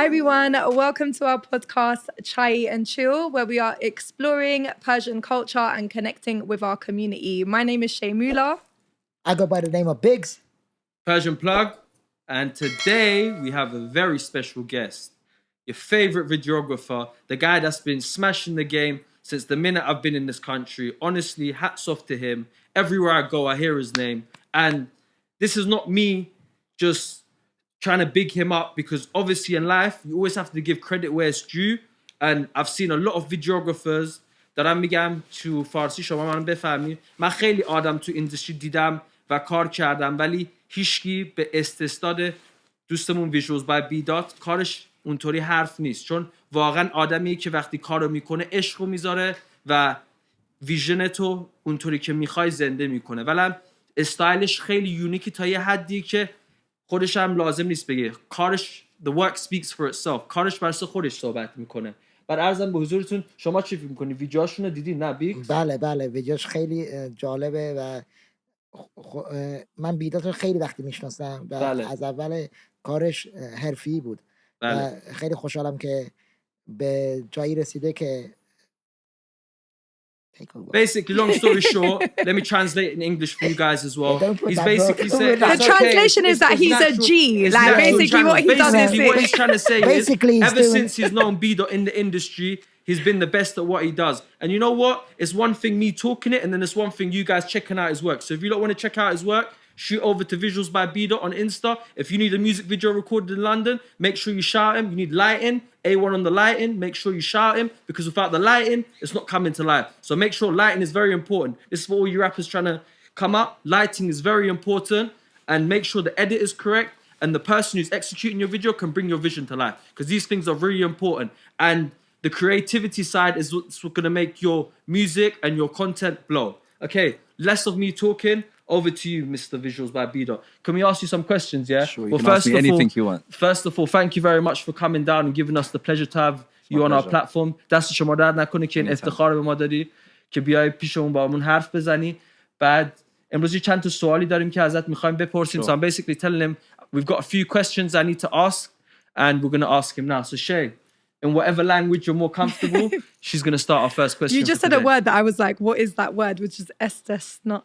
Hi everyone, welcome to our podcast Chai and Chill, where we are exploring Persian culture and connecting with our community. My name is Shay Mula. I go by the name of Biggs. Persian Plug, and today we have a very special guest. Your favorite videographer, the guy that's been smashing the game since the minute I've been in this country. Honestly, hats off to him. Everywhere I go, I hear his name. And this is not me just trying to big him up, because obviously in life, you always have to give credit where it's due. And I've seen a lot of videographers دارم میگم تو فارسی شما من بفهمید. من خیلی آدم تو اینداستری دیدم و کار کردم، ولی هیچکی به استثناء دوستمون ویژوالز بای بیدات کارش اونطوری حرف نیست، چون واقعا آدمیه که وقتی کارو میکنه عشقو میذاره و ویژن تو اونطوری که میخوای زنده میکنه. ولی استایلش خیلی یونیکی تا یه حدی که خودش هم لازم نیست بگه. کارش the work speaks for itself. کارش برای خودش صحبت میکنه. بعد عرضم به حضورتون، شما چی فکر میکنی؟ ویدیوهاشون رو دیدین؟ نه بیگ؟ بله ویدیوش خیلی جالبه و من بیدات رو خیلی وقتی میشناسم و از اول کارش حرفی بود و خیلی خوشحالم که به جایی رسیده که Basically, long story short, let me translate in English for you guys as well. He's basically saying the translation is that he's a G. Like basically what he does is what he's trying to say is ever since he's known B-Dot in the industry, he's been the best at what he does. And you know what? It's one thing me talking it, and then it's one thing you guys checking out his work. So if you don't want to check out his work, shoot over to Visuals by B-Dot on Insta. If you need a music video recorded in London, make sure you shout him. You need lighting, A1 on the lighting, make sure you shout him, because without the lighting, it's not coming to life. So make sure lighting is very important. This is what all you rappers trying to come up. Lighting is very important, and make sure the edit is correct, and the person who's executing your video can bring your vision to life, because these things are really important. And the creativity side is what's going to make your music and your content blow. Okay, less of me talking. Over to you, Mr. Visuals by B-Dot. Can we ask you some questions, yeah? Sure, you can ask me anything you want. First of all, thank you very much for coming down and giving us the pleasure to have you on our platform. دست شما درد نکنه که این افتخار به ما دادی که بیای پیشمون با همون حرف بزنی. بعد امروز چند تا سوالی داریم که ازت میخوایم بپرسیم. So I'm basically telling him we've got a few questions I need to ask, and we're going to ask him now. So Shay, in whatever language you're more comfortable, she's going to start our first question. You just said a word that I was like, what is that word? Which is estesnot.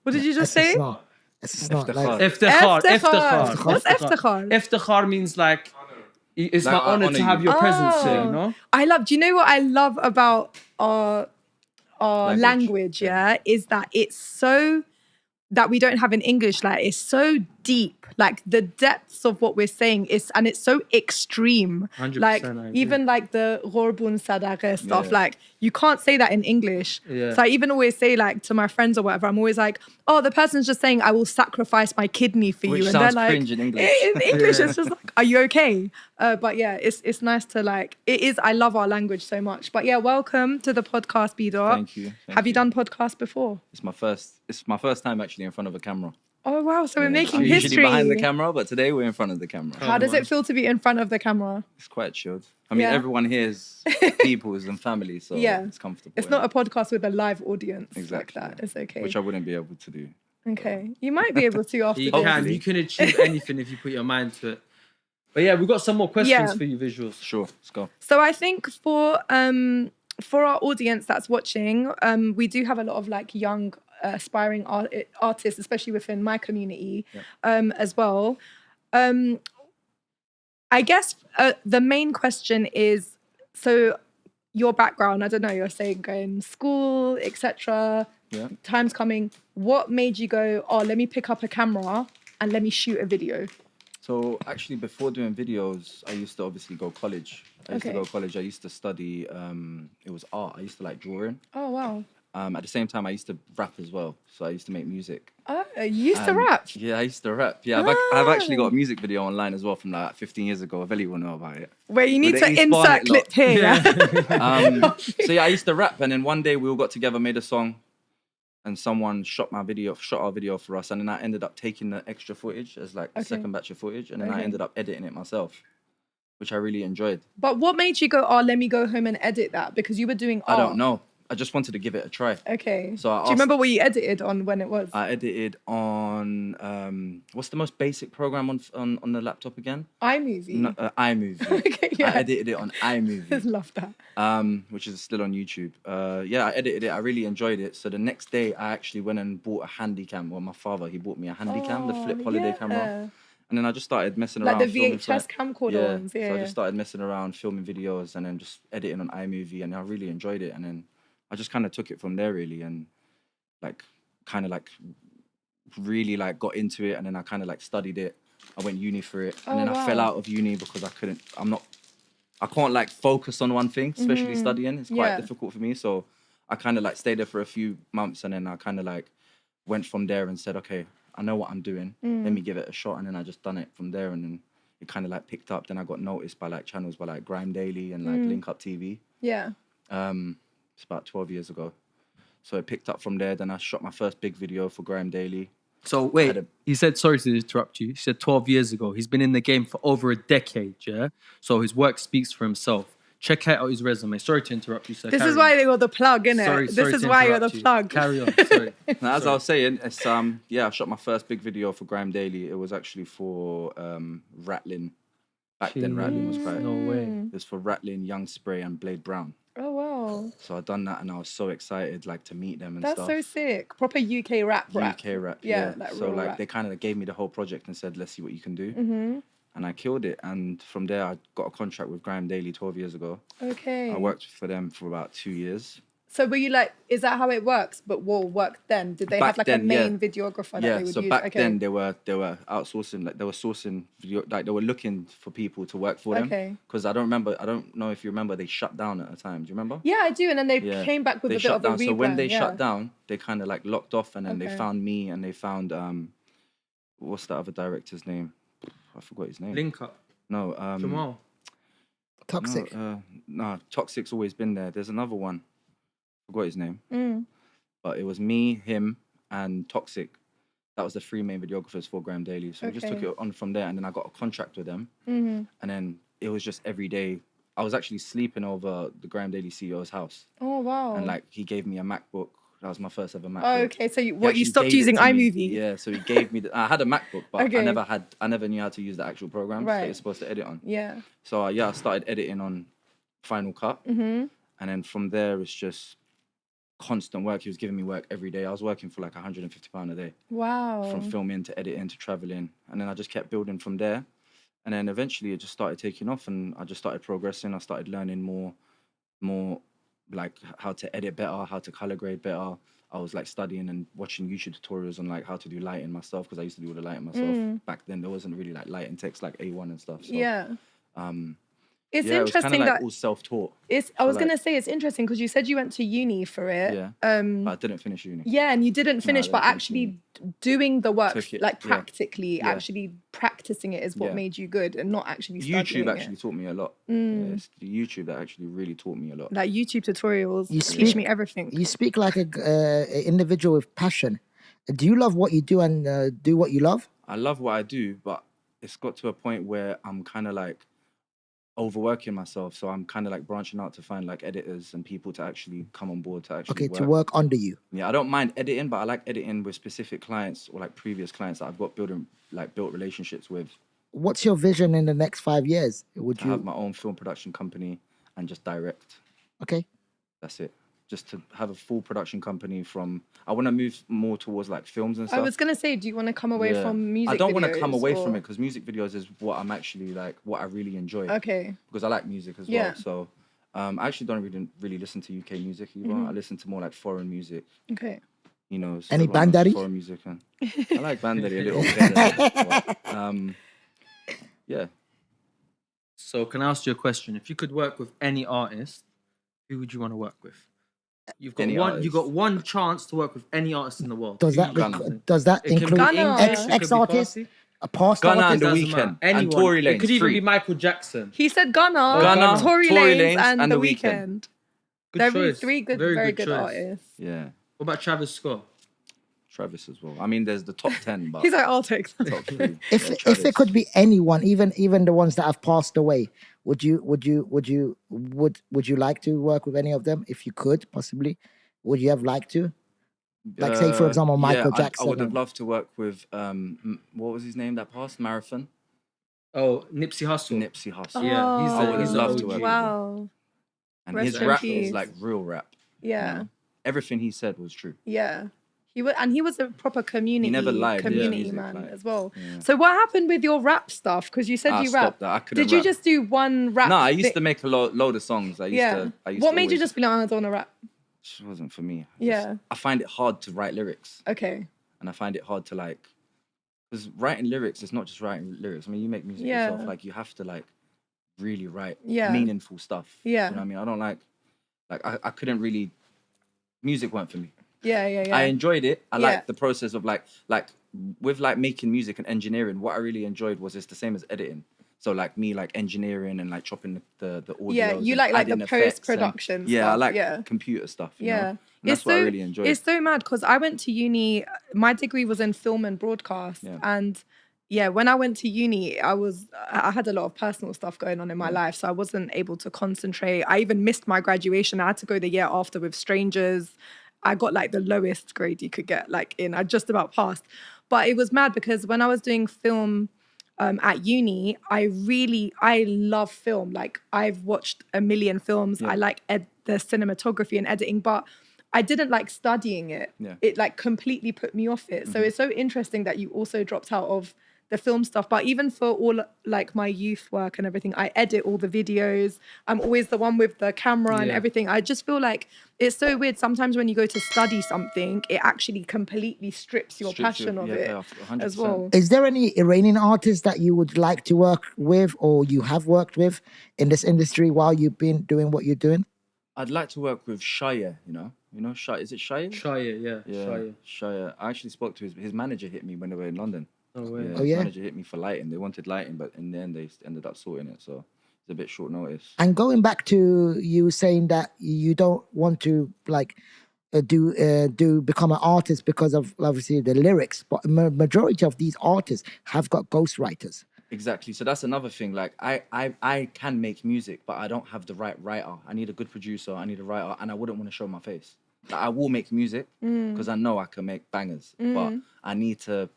What did you just say? Iftikhar. What's iftikhar? Iftikhar means like, it's my honor to have your presence here, you know? Do you know what I love about our language, yeah? Is that it's so, that we don't have in English, like it's so deep, like the depths of what we're saying is, and it's so extreme. 100%, like even like the ghorbun sadaqah stuff, like you can't say that in English. So I even always say like to my friends or whatever, I'm always like, oh, the person's just saying I will sacrifice my kidney for you, and they're like, cringe in English. In English it's just like, are you okay? But yeah, it's nice to like, it is, I love our language so much. But yeah, welcome to the podcast, B-Dot. Thank you. Have you done podcasts before? It's my first time actually in front of a camera. Oh wow, so we're making I'm history. usually behind the camera, but today we're in front of the camera. How does it feel to be in front of the camera? It's quite chilled. I mean, everyone here is peoples and family, so it's comfortable. It's not a podcast with a live audience like that. It's okay. Which I wouldn't be able to do. Okay. You might be able to after this. You can achieve anything if you put your mind to it. But yeah, we've got some more questions for you, Visuals. Sure, let's go. So I think for our audience that's watching, we do have a lot of like young aspiring artists, especially within my community as well. I guess the main question is, so your background, I don't know, you're saying going school, etc. Time's coming. What made you go, oh, let me pick up a camera and let me shoot a video? So actually, before doing videos, I used to obviously go college. I used to study, it was art. I used to like drawing. Oh, wow. At the same time, I used to rap as well. So I used to make music. Oh, you used to rap? Yeah, I used to rap. Yeah, I've actually got a music video online as well from like 15 years ago. If anyone know about it. Where you need to insert clip here. So yeah, I used to rap, and then one day we all got together, made a song, and someone shot our video for us, and then I ended up taking the extra footage as like the second batch of footage, and then I ended up editing it myself, which I really enjoyed. But what made you go, oh, let me go home and edit that? Because you were doing art. I don't know. I just wanted to give it a try. Okay. So do you remember what you edited on when it was? I edited on what's the most basic program on the laptop again? iMovie. No, iMovie. Okay, yeah. I edited it on iMovie. Love that. Which is still on YouTube. Yeah, I edited it. I really enjoyed it. So the next day, I actually went and bought a handy cam. Well, my father, he bought me a handy cam, the flip holiday camera. And then I just started messing around. Like the VHS camcorder ones, yeah. So I just started messing around, filming videos, and then just editing on iMovie, and I really enjoyed it. And then I just kind of took it from there, really, and really got into it. And then I kind of studied it. I went uni for it, and then I fell out of uni because I can't focus on one thing, especially studying. It's quite difficult for me. So I kind of stayed there for a few months, and then I kind of went from there and said, okay, I know what I'm doing. Let me give it a shot. And then I just done it from there, and then it kind of picked up. Then I got noticed by channels by Grime Daily and Link Up TV. Yeah. It's about 12 years ago. So it picked up from there. Then I shot my first big video for Grime Daily. So wait, he said, sorry to interrupt you. He said 12 years ago. He's been in the game for over a decade, yeah? So his work speaks for himself. Check out his resume. Sorry to interrupt you, sir. This is why they got the plug, innit? This is why you're the plug. Carry on, sorry. Now, as I was saying, it's I shot my first big video for Grime Daily. It was actually for Ratlin. Back then, Ratlin was quite... No way. It was for Ratlin, Young Spray, and Blade Brown. Oh, wow. So I done that, and I was so excited, to meet them and That's stuff. so sick. Proper UK rap. UK rap, yeah. So rap. they kind of gave me the whole project and said, let's see what you can do. And I killed it. And from there, I got a contract with Grime Daily 12 years ago. Okay. I worked for them for about 2 years. So were you is that how it works? But what worked then? Did they have a main videographer that they would use? Yeah, so back then they were outsourcing, they were sourcing video, they were looking for people to work for them. Okay. Because I don't know if you remember, they shut down at a time. Do you remember? Yeah, I do. And then they came back with a bit of a rebrand. So when they shut down, they kind of locked off, and then they found me, and they found what's that other director's name? I forgot his name. Link Up. No. Jamal. Toxic. No, Toxic's always been there. There's another one. I forgot his name. But it was me, him, and Toxic. That was the 3 main videographers for Grime Daily. So we just took it on from there, and then I got a contract with them. And then it was just every day. I was actually sleeping over the Grime Daily CEO's house. Oh, wow. And he gave me a MacBook. That was my first ever MacBook. Oh, okay. So you stopped using iMovie? Yeah, so he gave me I had a MacBook, but I never knew how to use the actual program that you're supposed to edit on. Yeah. So I started editing on Final Cut. And then from there, it's just constant work. He was giving me work every day. I was working for £150 a day. Wow. From filming to editing to traveling. And then I just kept building from there. And then eventually it just started taking off, and I just started progressing. I started learning more how to edit better, how to color grade better. I was studying and watching YouTube tutorials on how to do lighting myself, because I used to do all the lighting myself. Back then there wasn't really lighting text A1 and stuff. So, yeah. It's it interesting was kind of that all self-taught. I was gonna say it's interesting because you said you went to uni for it. Yeah. But I didn't finish uni. Yeah, and you didn't finish, but actually doing the work, practically, Yeah. actually practicing it is what made you good, and not actually studying YouTube actually taught me a lot. Yeah, it's the YouTube that actually really taught me a lot. Like YouTube tutorials teach me everything. You speak like an individual with passion. Do you love what you do and do what you love? I love what I do, but it's got to a point where I'm kind of overworking myself, so I'm kind of branching out to find editors and people to actually come on board to actually to work under you. Yeah, I don't mind editing, but I like editing with specific clients or previous clients that I've got built relationships with. What's your vision in the next 5 years? Would you have my own film production company and just direct? Okay, that's it. Just to have a full production company I want to move more towards films and stuff. I was going to say, do you want to come away from music videos? I don't want to come away from it, because music videos is what I'm actually what I really enjoy. Okay. Because I like music as well. So I actually don't really listen to UK music either. I listen to more foreign music. Okay. You know. So any Bandari? Foreign music. I like Bandari a little bit. But, yeah. So can I ask you a question? If you could work with any artist, who would you want to work with? You've got one chance to work with any artist in the world. Does that include ex-artists, a past Gunna artist? and The Weeknd, and Tory Lanez. It could even be Michael Jackson. He said Gunna, Tory Lanez, and The Weeknd. Good choice. 3 very good artists. Yeah. What about Travis Scott? Travis as well. I mean, there's the top 10, but he's like, I'll take that. Top 3. If it could be anyone, even the ones that have passed away, Would you like to work with any of them if you could possibly? Would you have liked to? Like say for example Michael Jackson. I would have loved to work with what was his name that passed Marathon? Oh, Nipsey Hussle. Nipsey Hussle. Yeah, he's loved to work with him. Wow. And Rest his in rap peace. is like real rap. Yeah. You know? Everything he said was true. Yeah. He was a proper community, He never lied, community music, man like, as well. yeah. So what happened with your rap stuff? Because you said you rap. Stopped that. I couldn't Did you rap. just do one rap? No, I used to make a load of songs. I used to What made you always- just be like, I don't want to rap? It wasn't for me. Yeah. I find it hard to write lyrics. Okay. And I find it hard to like, because writing lyrics is not just writing lyrics. I mean, you make music Yeah. yourself. Like you have to like really write Yeah. meaningful stuff. Yeah. You know what I mean? I don't like I couldn't really. Music weren't for me. Yeah. I enjoyed it. I Yeah. liked the process of like with like making music and engineering. What I really enjoyed was it's the same as editing. So like me like engineering and like chopping the audio. Yeah, you like the post-production Yeah, I stuff, like computer stuff. You know? Yeah. And that's what I really enjoyed. It's so mad because I went to uni, my degree was in film and broadcast. Yeah. And yeah, when I went to uni, I had a lot of personal stuff going on in my life. So I wasn't able to concentrate. I even missed my graduation. I had to go the year after with strangers. I got like the lowest grade you could get I just about passed. But it was mad because when I was doing film at uni, I love film. Like I've watched a million films. Yeah. I like the cinematography and editing, but I didn't like studying it. Yeah. It like completely put me off it. So it's so interesting that you also dropped out of the film stuff. But even for all like my youth work and everything, I edit all the videos. I'm always the one with the camera and everything. I just feel like it's so weird. Sometimes when you go to study something, it actually completely strips your passion of it 100%. as well. Is there any Iranian artists that you would like to work with or you have worked with in this industry while you've been doing what you're doing? I'd like to work with Shaya, you know Shaya. Is it Shaya? Shaya, yeah. Shaya. I actually spoke to his manager. Hit me when they were in London. Oh, way. Oh, yeah? His manager hit me for lighting. They wanted lighting, but in the end they ended up sorting it. So it's a bit short notice. And going back to you saying that you don't want to like become an artist because of obviously the lyrics, but majority of these artists have got ghostwriters. Exactly. So that's another thing. Like I can make music, but I don't have the right writer. I need a good producer. I need a writer, and I wouldn't want to show my face. Like, I will make music because I know I can make bangers, but I need to,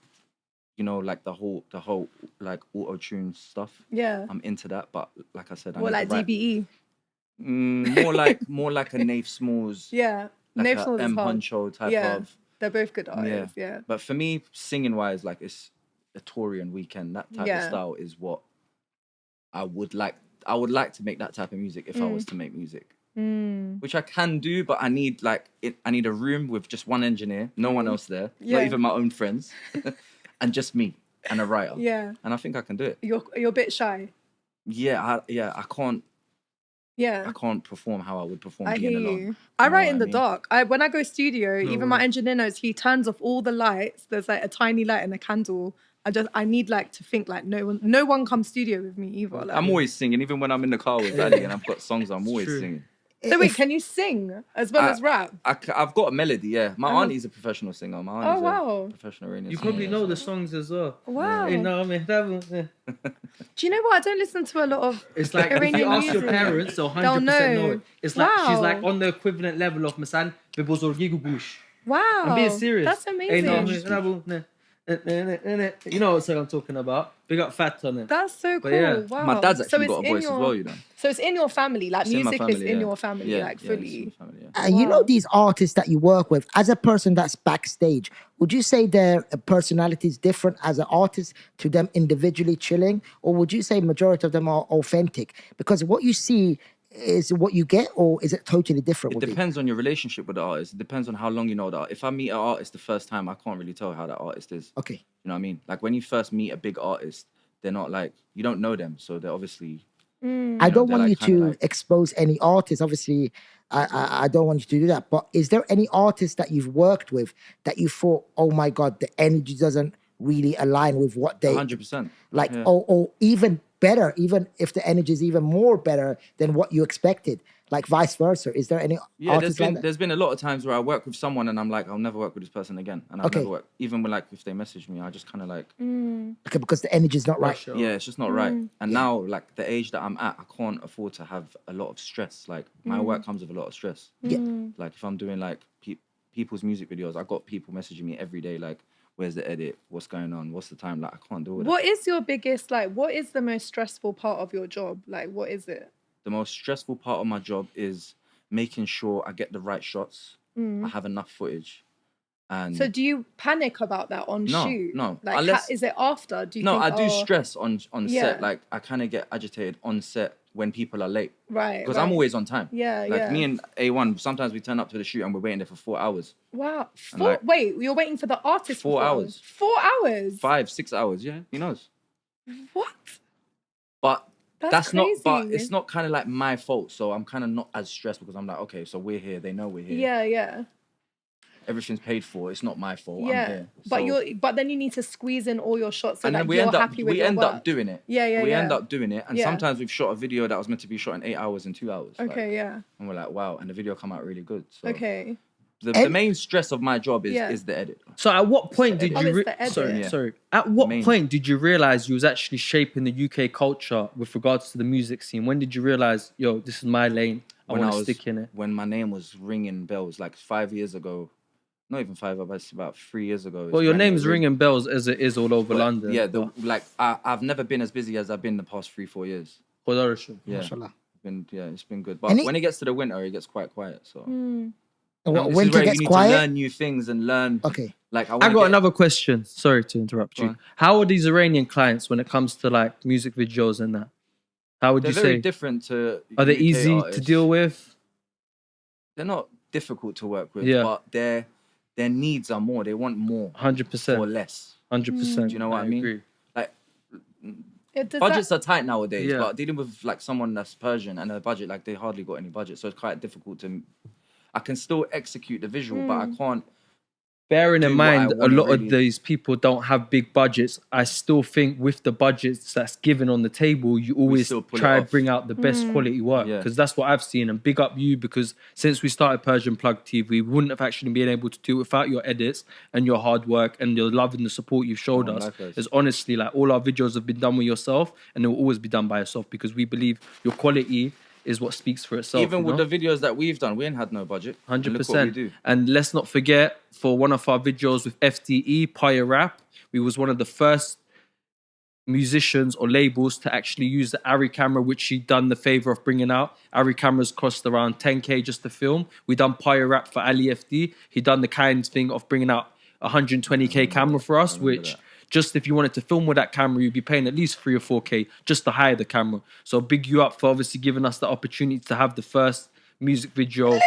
like the whole like auto-tune stuff. Yeah. I'm into that, but like I said, I Or need like the right- DBE. more like a Nave Smalls. Yeah. Like Nave a Smalls is M hard. Huncho type of. They're both good artists. Yeah. But for me, singing wise, like it's a Tory and Weekend. That type of style is what I would like. I would like to make that type of music if I was to make music, which I can do. But I need I need a room with just one engineer, no one else there, not even my own friends, and just me and a writer. Yeah. And I think I can do it. You're a bit shy. Yeah, I can't. Yeah. I can't perform how I would perform I being hear alone. you. I write what in I the mean? dark. When I go studio, even my engineer knows, he turns off all the lights. There's like a tiny light and a candle. I need like to think like no one comes studio with me either. Like, I'm always singing, even when I'm in the car with Ali and I've got songs. I'm always true. singing. So wait, can you sing as well as rap? I've got a melody, yeah. My auntie's a professional singer. My auntie's a professional Iranian You singer. probably know the songs as well. Wow. You know what I mean? Do you know what? I don't listen to a lot of It's like if you Iranian ask your music. parents, they'll 100% They'll know. know it. It's like she's Wow. like on the equivalent level of Masan Bebozorgi Gugush. Wow. I'm being serious. That's amazing. You know what song I'm talking about. Big up Fat on it. That's so cool. yeah. Wow. My dad's So actually it's got a in voice as well, you know. So it's in your family, like It's in my music is family, in yeah. your family, Yeah, like yeah, it's in fully. my family, yeah. And you know these artists that you work with, as a person that's backstage, would you say their personality is different as an artist to them individually chilling? Or would you say majority of them are authentic? Because what you see is what you get, or is it totally different? It with depends on your relationship with the artist. It depends on how long you know the artist. If I meet an artist the first time, I can't really tell how that artist is. Okay. You know what I mean? Like when you first meet a big artist, they're not like, you don't know them. So they're obviously... I don't they're want like you kinda to like- expose any artists. Obviously, I don't want you to do that. But is there any artist that you've worked with that you thought, oh my God, the energy doesn't really align with what they 100%. like, yeah. or even better, even if the energy is even more better than what you expected, like vice versa? Is there any artists like that? There's been a lot of times where I work with someone and I'm like, I'll never work with this person again, and I've never worked. Even when, like, if they message me, I just kind of like, Okay, because the energy is not right. yeah, it's just not right. And now, like, the age that I'm at, I can't afford to have a lot of stress. Like, my work comes with a lot of stress. Yeah. Like, if I'm doing like people's music videos, I got people messaging me every day, like, where's the edit? What's going on? What's the time? Like, I can't do it. What is your biggest, like, what is the most stressful part of your job? Like, what is it? The most stressful part of my job is making sure I get the right shots. I have enough footage. And so do you panic about that on shoot? No. Like, Unless, is it after? Do you no, think, I do stress on Yeah. set. Like, I kind of get agitated on set when people are late. Right. Because I'm always on time. Yeah, like, me and A1, sometimes we turn up to the shoot and we're waiting there for 4 hours. Wow. like, Wait, you're waiting for the artist 4 hours. 4 hours? 5, 6 hours, yeah. He knows. What? But that's not, crazy. but it's not kind of like my fault. So I'm kind of not as stressed because I'm like, okay, so we're here. They know we're here. Yeah, yeah. Everything's paid for. It's not my fault. Yeah. I'm here. But then you need to squeeze in all your shots so and that then we you're end up, happy with your end work. up doing it. Yeah. We end up doing it. And Yeah. sometimes we've shot a video that was meant to be shot in 8 hours in 2 hours. Okay, like, yeah. And we're like, wow. And the video come out really good. So Okay. the main stress of my job is the edit. So at what point did Oh, you? it's the edit. Sorry. At what point did you realize you was actually shaping the UK culture with regards to the music scene? When did you realize, yo, this is my lane? I want to stick in it. When my name was ringing bells, like 5 years ago. Not even 5, but it's about 3 years ago. Well, your name's ringing bells as it is all over London. Yeah, I've never been as busy as I've been the past 3-4 years. Yeah. It's been good. But when it gets to the winter, it gets quite quiet. So Winter gets you need quiet. to learn new things and learn. Okay. Like I got another question. Sorry to interrupt you. How are these Iranian clients when it comes to like music videos and that? How would you say? They're very different to. Are they UK easy artists. to deal with? They're not difficult to work with, Yeah. but their needs are more. They want more. 100%. For less. 100%. Do you know what I mean? Agree. Like, budgets are tight nowadays, Yeah. but dealing with like someone that's Persian and a budget, like they hardly got any budget, so it's quite difficult to. I can still execute the visual, but I can't. Bearing in mind, a lot of really- these people don't have big budgets. I still think with the budgets that's given on the table, you always still pull it try to off. bring out the best quality work. Yeah. Because that's what I've seen. And big up you, because since we started Persianplugtv, we wouldn't have actually been able to do it without your edits and your hard work and your love and the support you've showed us. likewise. It's honestly like all our videos have been done with yourself, and they will always be done by yourself because we believe your quality is what speaks for itself. Even with the videos that we've done, we ain't had no budget. 100%. And let's not forget, for one of our videos with FTE, Pyre Rap, we was one of the first musicians or labels to actually use the Ari camera, which she done the favor of bringing out. Ari cameras cost around 10k just to film. We done Pyre Rap for Ali FD. He done the kind thing of bringing out 120k camera for us, which just if you wanted to film with that camera, you'd be paying at least 3 or 4k just to hire the camera. So big you up for obviously giving us the opportunity to have the first music video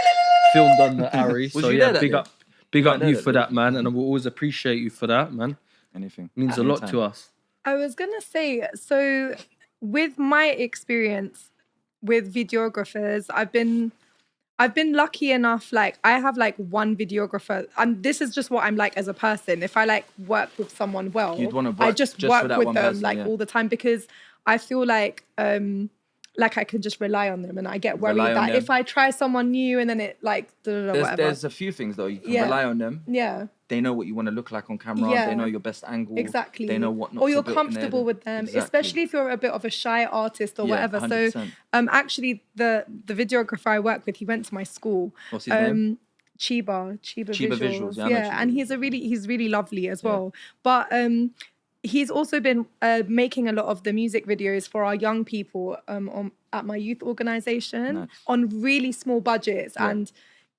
filmed on the Ari. So yeah, big up you for that, man. And I will always appreciate you for that, man. Anything. Means a lot to us. I was going to say, so with my experience with videographers, I've been lucky enough, like I have like one videographer, and this is just what I'm like as a person. If I like work with someone well, You'd wanna work I just work for that with one them person, all the time, because I feel like I can just rely on them, and I get worried that if I try someone new and then it like whatever. There's a few things though. You can rely on them. Yeah. They know what you want to look like on camera. Yeah. They know your best angle. Exactly. They know what not or to you're put in comfortable there. with them, Exactly. especially if you're a bit of a shy artist or whatever. 100%. So actually the videographer I work with, he went to my school. What's his name? Chiba Visuals. Yeah, I know Chiba. And he's really lovely as well. But he's also been making a lot of the music videos for our young people at my youth organization on really small budgets. And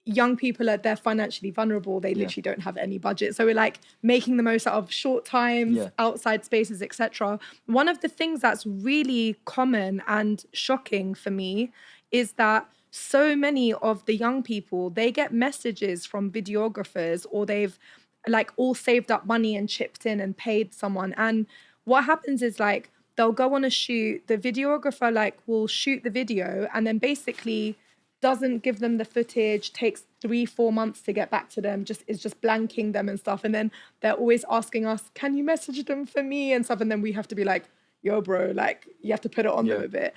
young people they're financially vulnerable. They literally don't have any budget. So we're like making the most out of short times, outside spaces, etc. One of the things that's really common and shocking for me is that so many of the young people, they get messages from videographers, or they've like all saved up money and chipped in and paid someone. And what happens is like they'll go on a shoot, the videographer like will shoot the video and then basically doesn't give them the footage, takes 3-4 months to get back to them, is just blanking them and stuff. And then they're always asking us, can you message them for me and stuff? And then we have to be like, yo, bro, like you have to put it on them a bit.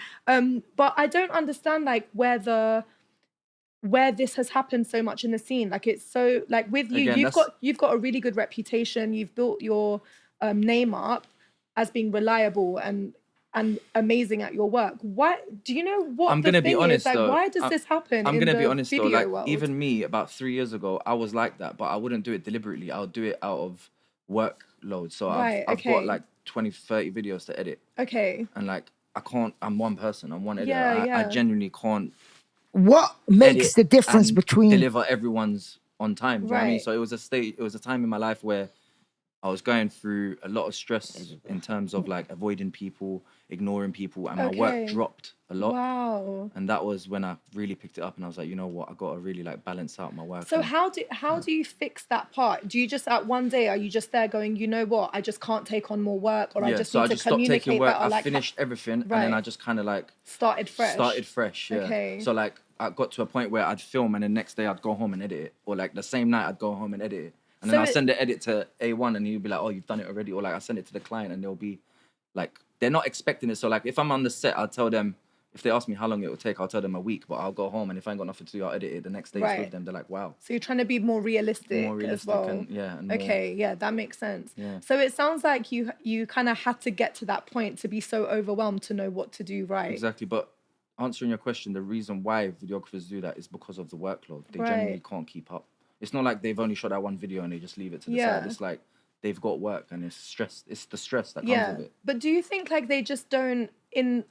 But I don't understand like where this has happened so much in the scene. Like it's so like with you, Again, you've got a really good reputation. You've built your name up as being reliable and amazing at your work. Why do you know what I'm the gonna thing be honest is? Like, though. why does this happen? I'm in gonna the be honest though. video Like world? even me, about 3 years ago, I was like that, but I wouldn't do it deliberately. I'll do it out of workload. So I've got like 20, 30 videos to edit. Okay. And like I can't. I'm one person. I'm one editor. Yeah, I genuinely can't. What makes the difference between deliver everyone's on time? Do you know what I mean? Right. So it was a time in my life where I was going through a lot of stress in terms of like avoiding people, ignoring people, and my work dropped a lot. Wow. And that was when I really picked it up, and I was like, you know what, I got to really like balance out my work. So how do you fix that part? Do you just at one day are you just there going, you know what, I just can't take on more work, or I just need to stopped taking work. better? I Like finished everything, and then I just kind of like started fresh. Yeah. Okay. So like I got to a point where I'd film, and the next day I'd go home and edit it, or like the same night I'd go home and edit it. And then I'll send the edit to A1 and he'll be like, oh, you've done it already. Or like I send it to the client and they'll be like, they're not expecting it. So like if I'm on the set, I'll tell them, if they ask me how long it will take, I'll tell them a week, but I'll go home and if I ain't got nothing to do, I'll edit it the next day with them. They're like, wow. So you're trying to be more realistic as well. And yeah, that makes sense. Yeah. So it sounds like you kind of had to get to that point to be so overwhelmed to know what to do right. Exactly. But answering your question, the reason why videographers do that is because of the workload. They genuinely can't keep up. It's not like they've only shot that one video and they just leave it to the side. It's like they've got work and it's stress. It's the stress that comes with it. But do you think like they just don't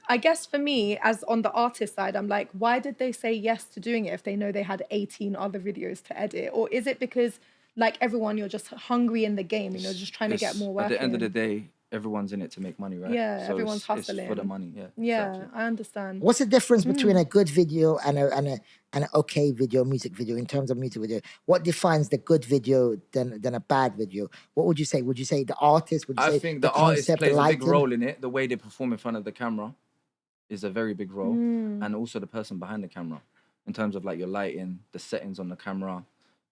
I guess for me, as on the artist side, I'm like, why did they say yes to doing it if they know they had 18 other videos to edit? Or is it because like everyone, you're just hungry in the game and you're just trying to get more work At the end of the day, everyone's in it to make money, right? Yeah, so everyone's hustling. It's for the money, Yeah, exactly. I understand. What's the difference between a good video and an okay video, music video, in terms of music video? What defines the good video than a bad video? What would you say? Would you say the artist? Would you say I think the the artist concept, plays the a big lighting? role in it. The way they perform in front of the camera is a very big role. And also the person behind the camera, in terms of like your lighting, the settings on the camera,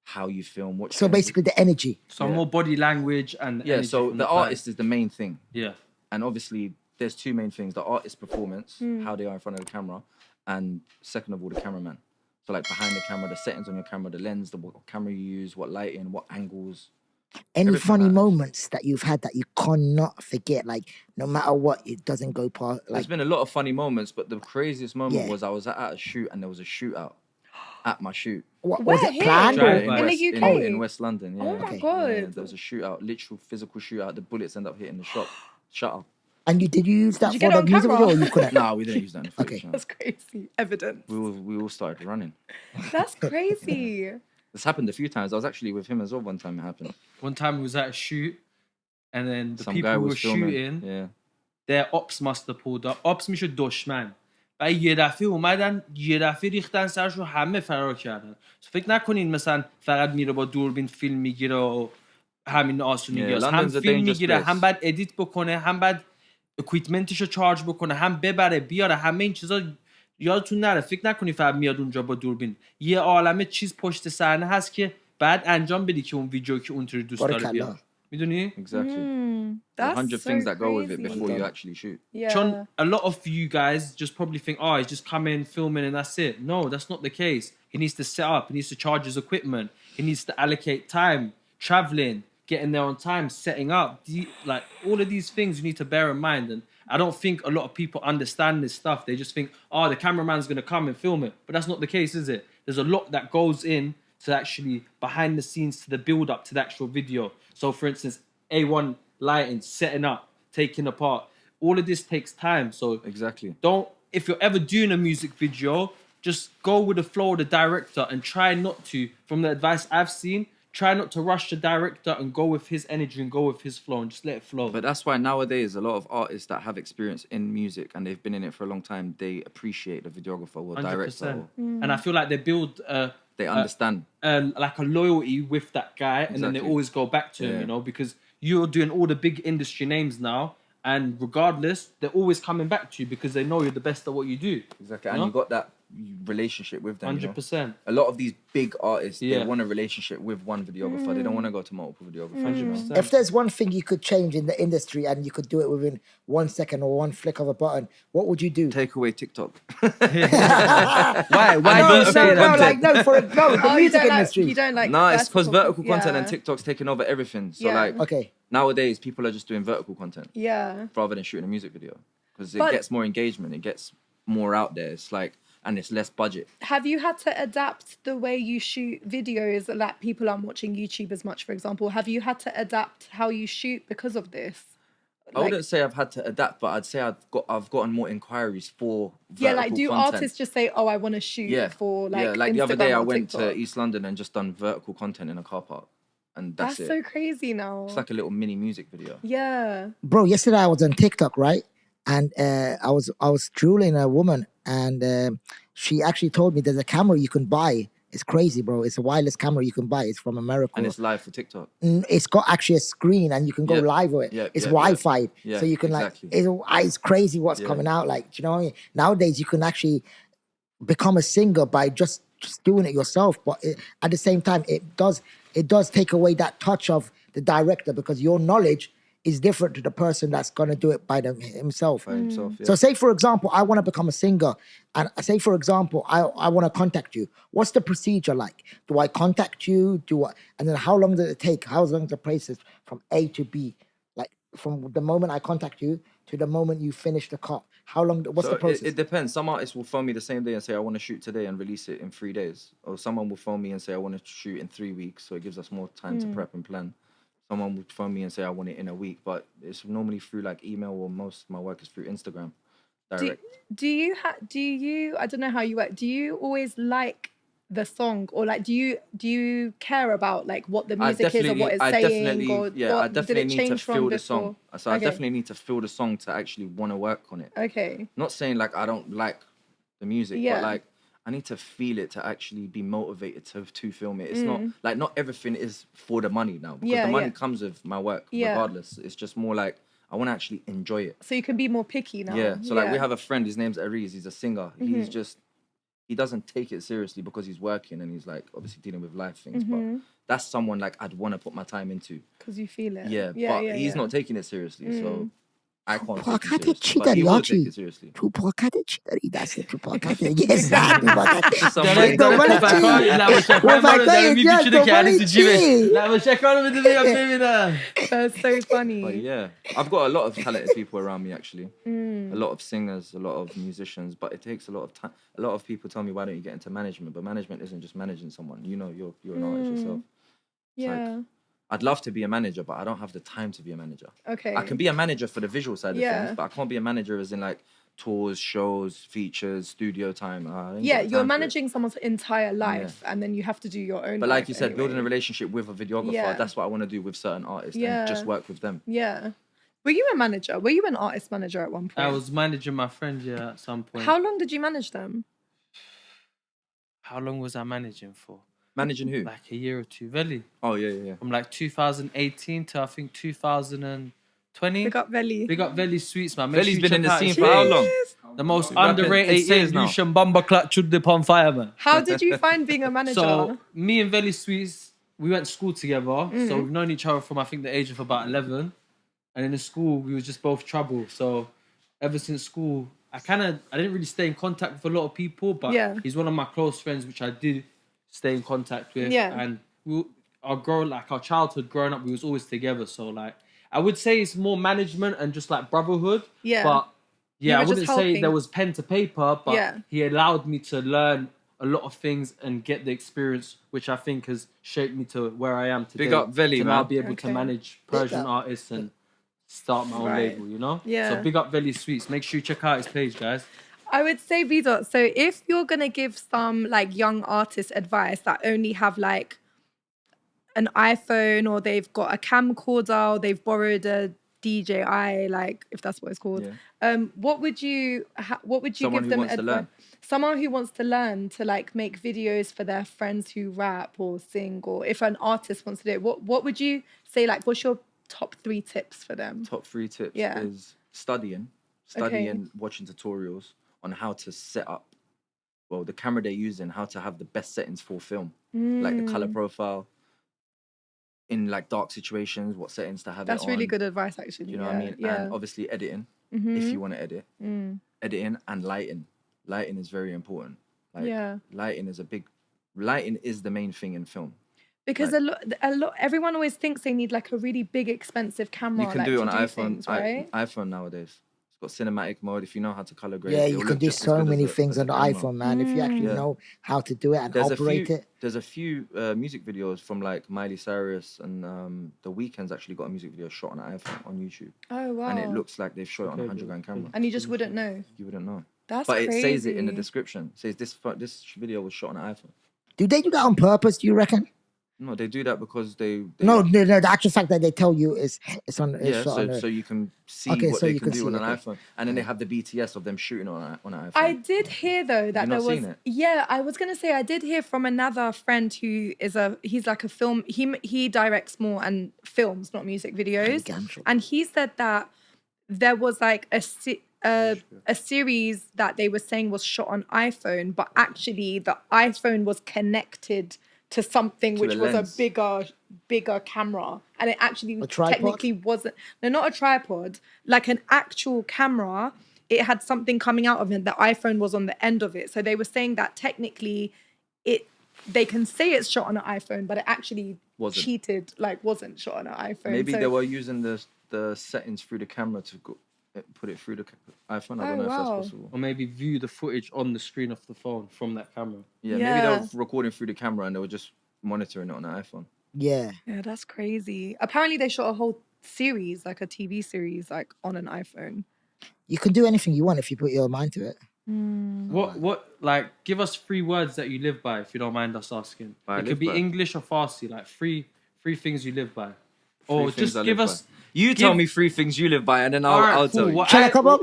how you film, what. So basically the energy. So more body language and yeah. So the artist is the main thing. Yeah. And obviously there's two main things: the artist performance, how they are in front of the camera, and second of all, the cameraman. So like behind the camera, the settings on your camera, the lens, what camera you use, what lighting, what angles. Any funny moments that you've had that you cannot forget? Like no matter what, it doesn't go past. Like there's been a lot of funny moments, but the craziest moment was I was at a shoot and there was a shootout at my shoot. What Where, was it here? planned? In the UK? In West London. Yeah. Oh my God. Yeah, there was a shootout, literal physical shootout. The bullets end up hitting the shop shutter. And did you use that you for get it the on music camera? video, or you couldn't? No, we didn't use that in the footage. Okay. No. That's crazy. Evidence. We all started running. That's crazy. This happened a few times. I was actually with him as well one time it happened. One time we was at a shoot, and then the Some people guy who was were filming. shooting, Yeah. their ops must have pulled up. Ops میشه دشمن. و یه دفعه اومدن، یه دفعه ریختن سرش رو، همه فرار کردن. فکر نکنین مثلا فقط میره با دوربین فیلم میگیره و همین آسونی Yeah, هم London's a فیلم dangerous میگیره، place. هم بعد ادیت بکنه، هم بعد اکویپمنتش رو چارج بکنه، هم ببره بیاره، همه این چیزا یادتون نره. فکر نکنی فقط میاد اونجا با دوربین. یه عالمه چیز پشت صحنه هست که بعد انجام بدی که اون ویدیو که اونطوری دوست داره بیاد. میدونی؟ Exactly. That's 100 so things that go with it crazy. before you actually shoot. Yeah. Chon, a lot of you guys just probably think, oh, he's just coming, filming, and that's it. No, that's not the case. He needs to set up. He needs to charge his equipment. He needs to allocate time, traveling, getting there on time, setting up. Like all of these things you need to bear in mind. And I don't think a lot of people understand this stuff. They just think, oh, the cameraman's going to come and film it. But that's not the case, is it? There's a lot that goes in to actually behind the scenes to the build up to the actual video. So for instance, A1 lighting, setting up, taking apart. All of this takes time. So Exactly. if you're ever doing a music video, just go with the flow of the director and try not to, from the advice I've seen, try not to rush the director and go with his energy and go with his flow and just let it flow. But that's why nowadays a lot of artists that have experience in music and they've been in it for a long time, they appreciate the videographer or 100%. director. And I feel like they build They understand. like a loyalty with that guy, and then they Exactly. always go back to him, you know, because you're doing all the big industry names now, and regardless, they're always coming back to you because they know you're the best at what you do. Exactly. And you got relationship with them. 100%. A lot of these big artists, they Yeah. want a relationship with one videographer. They don't want to go to multiple videographers. 100%. If there's one thing you could change in the industry and you could do it within 1 second or one flick of a button, what would you do? Take away TikTok. Why No, do you say no, that? like no, the Oh, music industry. you don't like No, it's because vertical yeah. content and TikTok's taking over everything. So Yeah. like Okay. nowadays, people are just doing vertical content Yeah. rather than shooting a music video because it But- gets more engagement. It gets more out there. It's like, and it's less budget. Have you had to adapt the way you shoot videos that people aren't watching YouTube as much, for example? Have you had to adapt how you shoot because of this? I wouldn't say I've had to adapt, but I'd say I've gotten more inquiries for Yeah, vertical like do content. artists just say, "Oh, I want to shoot for like like the other Instagram day I or went to TikTok?" East London and just done vertical content in a car park, and that's it. so crazy now. It's like a little mini music video. Yeah. Bro, yesterday I was on TikTok, right? And I was drooling a woman, and she actually told me there's a camera you can buy. It's crazy, bro. It's a wireless camera you can buy. It's from America. And it's live for TikTok. It's got actually a screen and you can go Yep. live with it. Yep, It's yep, Wi-Fi, yep. Yeah, so you can exactly. it's crazy what's coming out. Like, do you know what I mean? Nowadays you can actually become a singer by just doing it yourself. But at the same time, it does take away that touch of the director because your knowledge is different to the person that's gonna do it by himself. By himself, yeah. So say for example, I want to become a singer, and say for example, I want to contact you. What's the procedure like? Do I contact you? And then how long does it take? How long is the process from A to B? Like from the moment I contact you to the moment you finish the cut. How long? What's the process? It depends. Some artists will phone me the same day and say, I want to shoot today and release it in 3 days. Or someone will phone me and say, I want to shoot in 3 weeks. So it gives us more time to prep and plan. Someone would phone me and say, I want it in a week. But it's normally through like email, or most of my work is through Instagram. Direct. Do you I don't know how you work. Do you always like the song, or like do you care about like what the music is or what it's saying? I definitely need to feel the song. So I Okay. definitely need to feel the song to actually want to work on it. Okay. Not saying like I don't like the music, Yeah. but like I need to feel it to actually be motivated to film it. It's not like not everything is for the money now, because the money comes with my work regardless. It's just more like I want to actually enjoy it. So you can be more picky now. Yeah. So like we have a friend, his name's Aries, he's a singer. He doesn't take it seriously because he's working and he's like obviously dealing with life things. But that's someone like I'd want to put my time into. Because you feel it. Yeah. But he's not taking it seriously. So I can't take پاکت it چی seriously. But he داری will آجی؟ take it seriously. تو پاکت چی داری؟ دست تو پاکت یه سر تو پاکت Somebody- دنبال چی؟ That's so funny. But yeah, I've got a lot of talented people around me actually. A lot of singers, a lot of musicians, but it takes a lot of time. A lot of people tell me, why don't you get into management? But management isn't just managing someone. You know, you're an artist yourself. It's Yeah. like, I'd love to be a manager, but I don't have the time to be a manager. Okay. I can be a manager for the visual side of Yeah. things, but I can't be a manager as in like tours, shows, features, studio time. I ain't Yeah, got you're time for it. managing someone's entire life, and then you have to do your own. But like life you said, building a anyway. relationship with a videographer, Yeah. that's what I want to do with certain artists Yeah. and just work with them. Yeah. Were you a manager? Were you an artist manager at one point? I was managing my friend, at some point. How long did you manage them? How long was I managing for? Managing who? Like a year or two, Veli. Oh, yeah. From like 2018 to I think 2020. Big up Veli. Big up Veli Sweets, man. Make Veli's sure you been in check the out scene his for how page. long? The most Rapping underrated 8 years St. now. Lucian Bumba Clutch should dip on fire, man. How did you find being a manager? So me and Veli Sweets, we went to school together. So we've known each other from I think the age of about 11. And in the school, we were just both trouble. So ever since school, I didn't really stay in contact with a lot of people, but he's one of my close friends, which I did stay in contact with. Yeah. And our childhood growing up, we was always together. So like, I would say it's more management and just like brotherhood. Yeah. But yeah, You I were just wouldn't say helping. there was pen to paper, but Yeah. he allowed me to learn a lot of things and get the experience, which I think has shaped me to where I am today. Big up Veli, to now man. be able to Okay. manage Persian artists and start my own Right. label, you know? Yeah. So big up Veli Sweets. Make sure you check out his page, guys. I would say Vdot. So if you're gonna give some like young artists advice that only have like an iPhone, or they've got a camcorder, or they've borrowed a DJI, like if that's what it's called, what would you Someone give who them wants to learn. Someone who wants to learn to like make videos for their friends who rap or sing, or if an artist wants to do it, what would you say? Like, what's your top 3 tips for them? Top 3 tips Yeah. is studying, watching tutorials on how to set up well, the camera they're using, how to have the best settings for film, like the color profile, in like dark situations, what settings to have That's it on. really good advice, actually. You know what I mean? Yeah. And obviously editing, if you want to edit. Editing and lighting. Lighting is very important. Like, lighting is the main thing in film. Because like, a lot, everyone always thinks they need like a really big, expensive camera. You can like, do it on to an iPhone. Things, right? iPhone nowadays. It's got cinematic mode. If you know how to color grade, Yeah, you can do so many things on the iPhone, man. If you actually know how to do it and operate it. There's a few music videos from like Miley Cyrus and The Weeknd's actually got a music video shot on an iPhone on YouTube. Oh, wow. And it looks like they've shot it on a 100-grand camera. And you just wouldn't know. You wouldn't know. That's But crazy. it says it in the description. It says this video was shot on an iPhone. Do they do that on purpose, do you reckon? No, they do that because they No, the actual fact that they tell you it's on. Yeah, so you can see what they can do on an iPhone, and then they have the BTS of them shooting on an iPhone. I did hear though that there was. Seen it? Yeah, I was gonna say I did hear from another friend who is he's like a film. He directs more and films, not music videos. And he said that there was like a series that they were saying was shot on iPhone, but actually the iPhone was connected to something which was a bigger camera, and it actually technically wasn't. No, not a tripod, like an actual camera. It had something coming out of it. The iPhone was on the end of it, so they were saying that technically, they can say it's shot on an iPhone, but it actually wasn't shot on an iPhone. Maybe they were using the settings through the camera to put it through the iPhone. I don't know if that's possible. Or maybe view the footage on the screen of the phone from that camera. Yeah, maybe they were recording through the camera and they were just monitoring it on an iPhone. Yeah. Yeah, that's crazy. Apparently they shot a whole series, like a TV series, like on an iPhone. You can do anything you want if you put your mind to it. Like, give us 3 words that you live by, if you don't mind us asking. It could be English or Farsi, like three things you live by. Or just give us... You tell me 3 things you live by, and then I'll tell you. Shall I come up?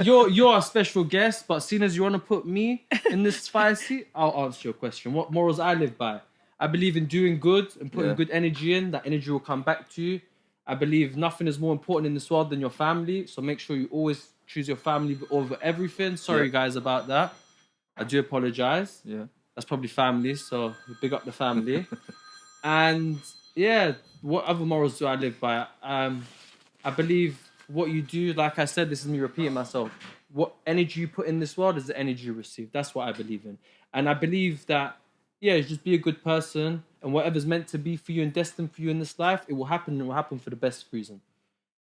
You're a special guest, but seeing as you want to put me in this spicy, I'll answer your question. What morals I live by? I believe in doing good and putting good energy in. That energy will come back to you. I believe nothing is more important in this world than your family. So make sure you always choose your family over everything. Sorry, guys, about that. I do apologize. Yeah. That's probably family, so big up the family. And yeah, what other morals do I live by? I believe what you do, like I said, this is me repeating myself. What energy you put in this world is the energy you receive. That's what I believe in. And I believe that, just be a good person, and whatever's meant to be for you and destined for you in this life, it will happen, and it will happen for the best reason.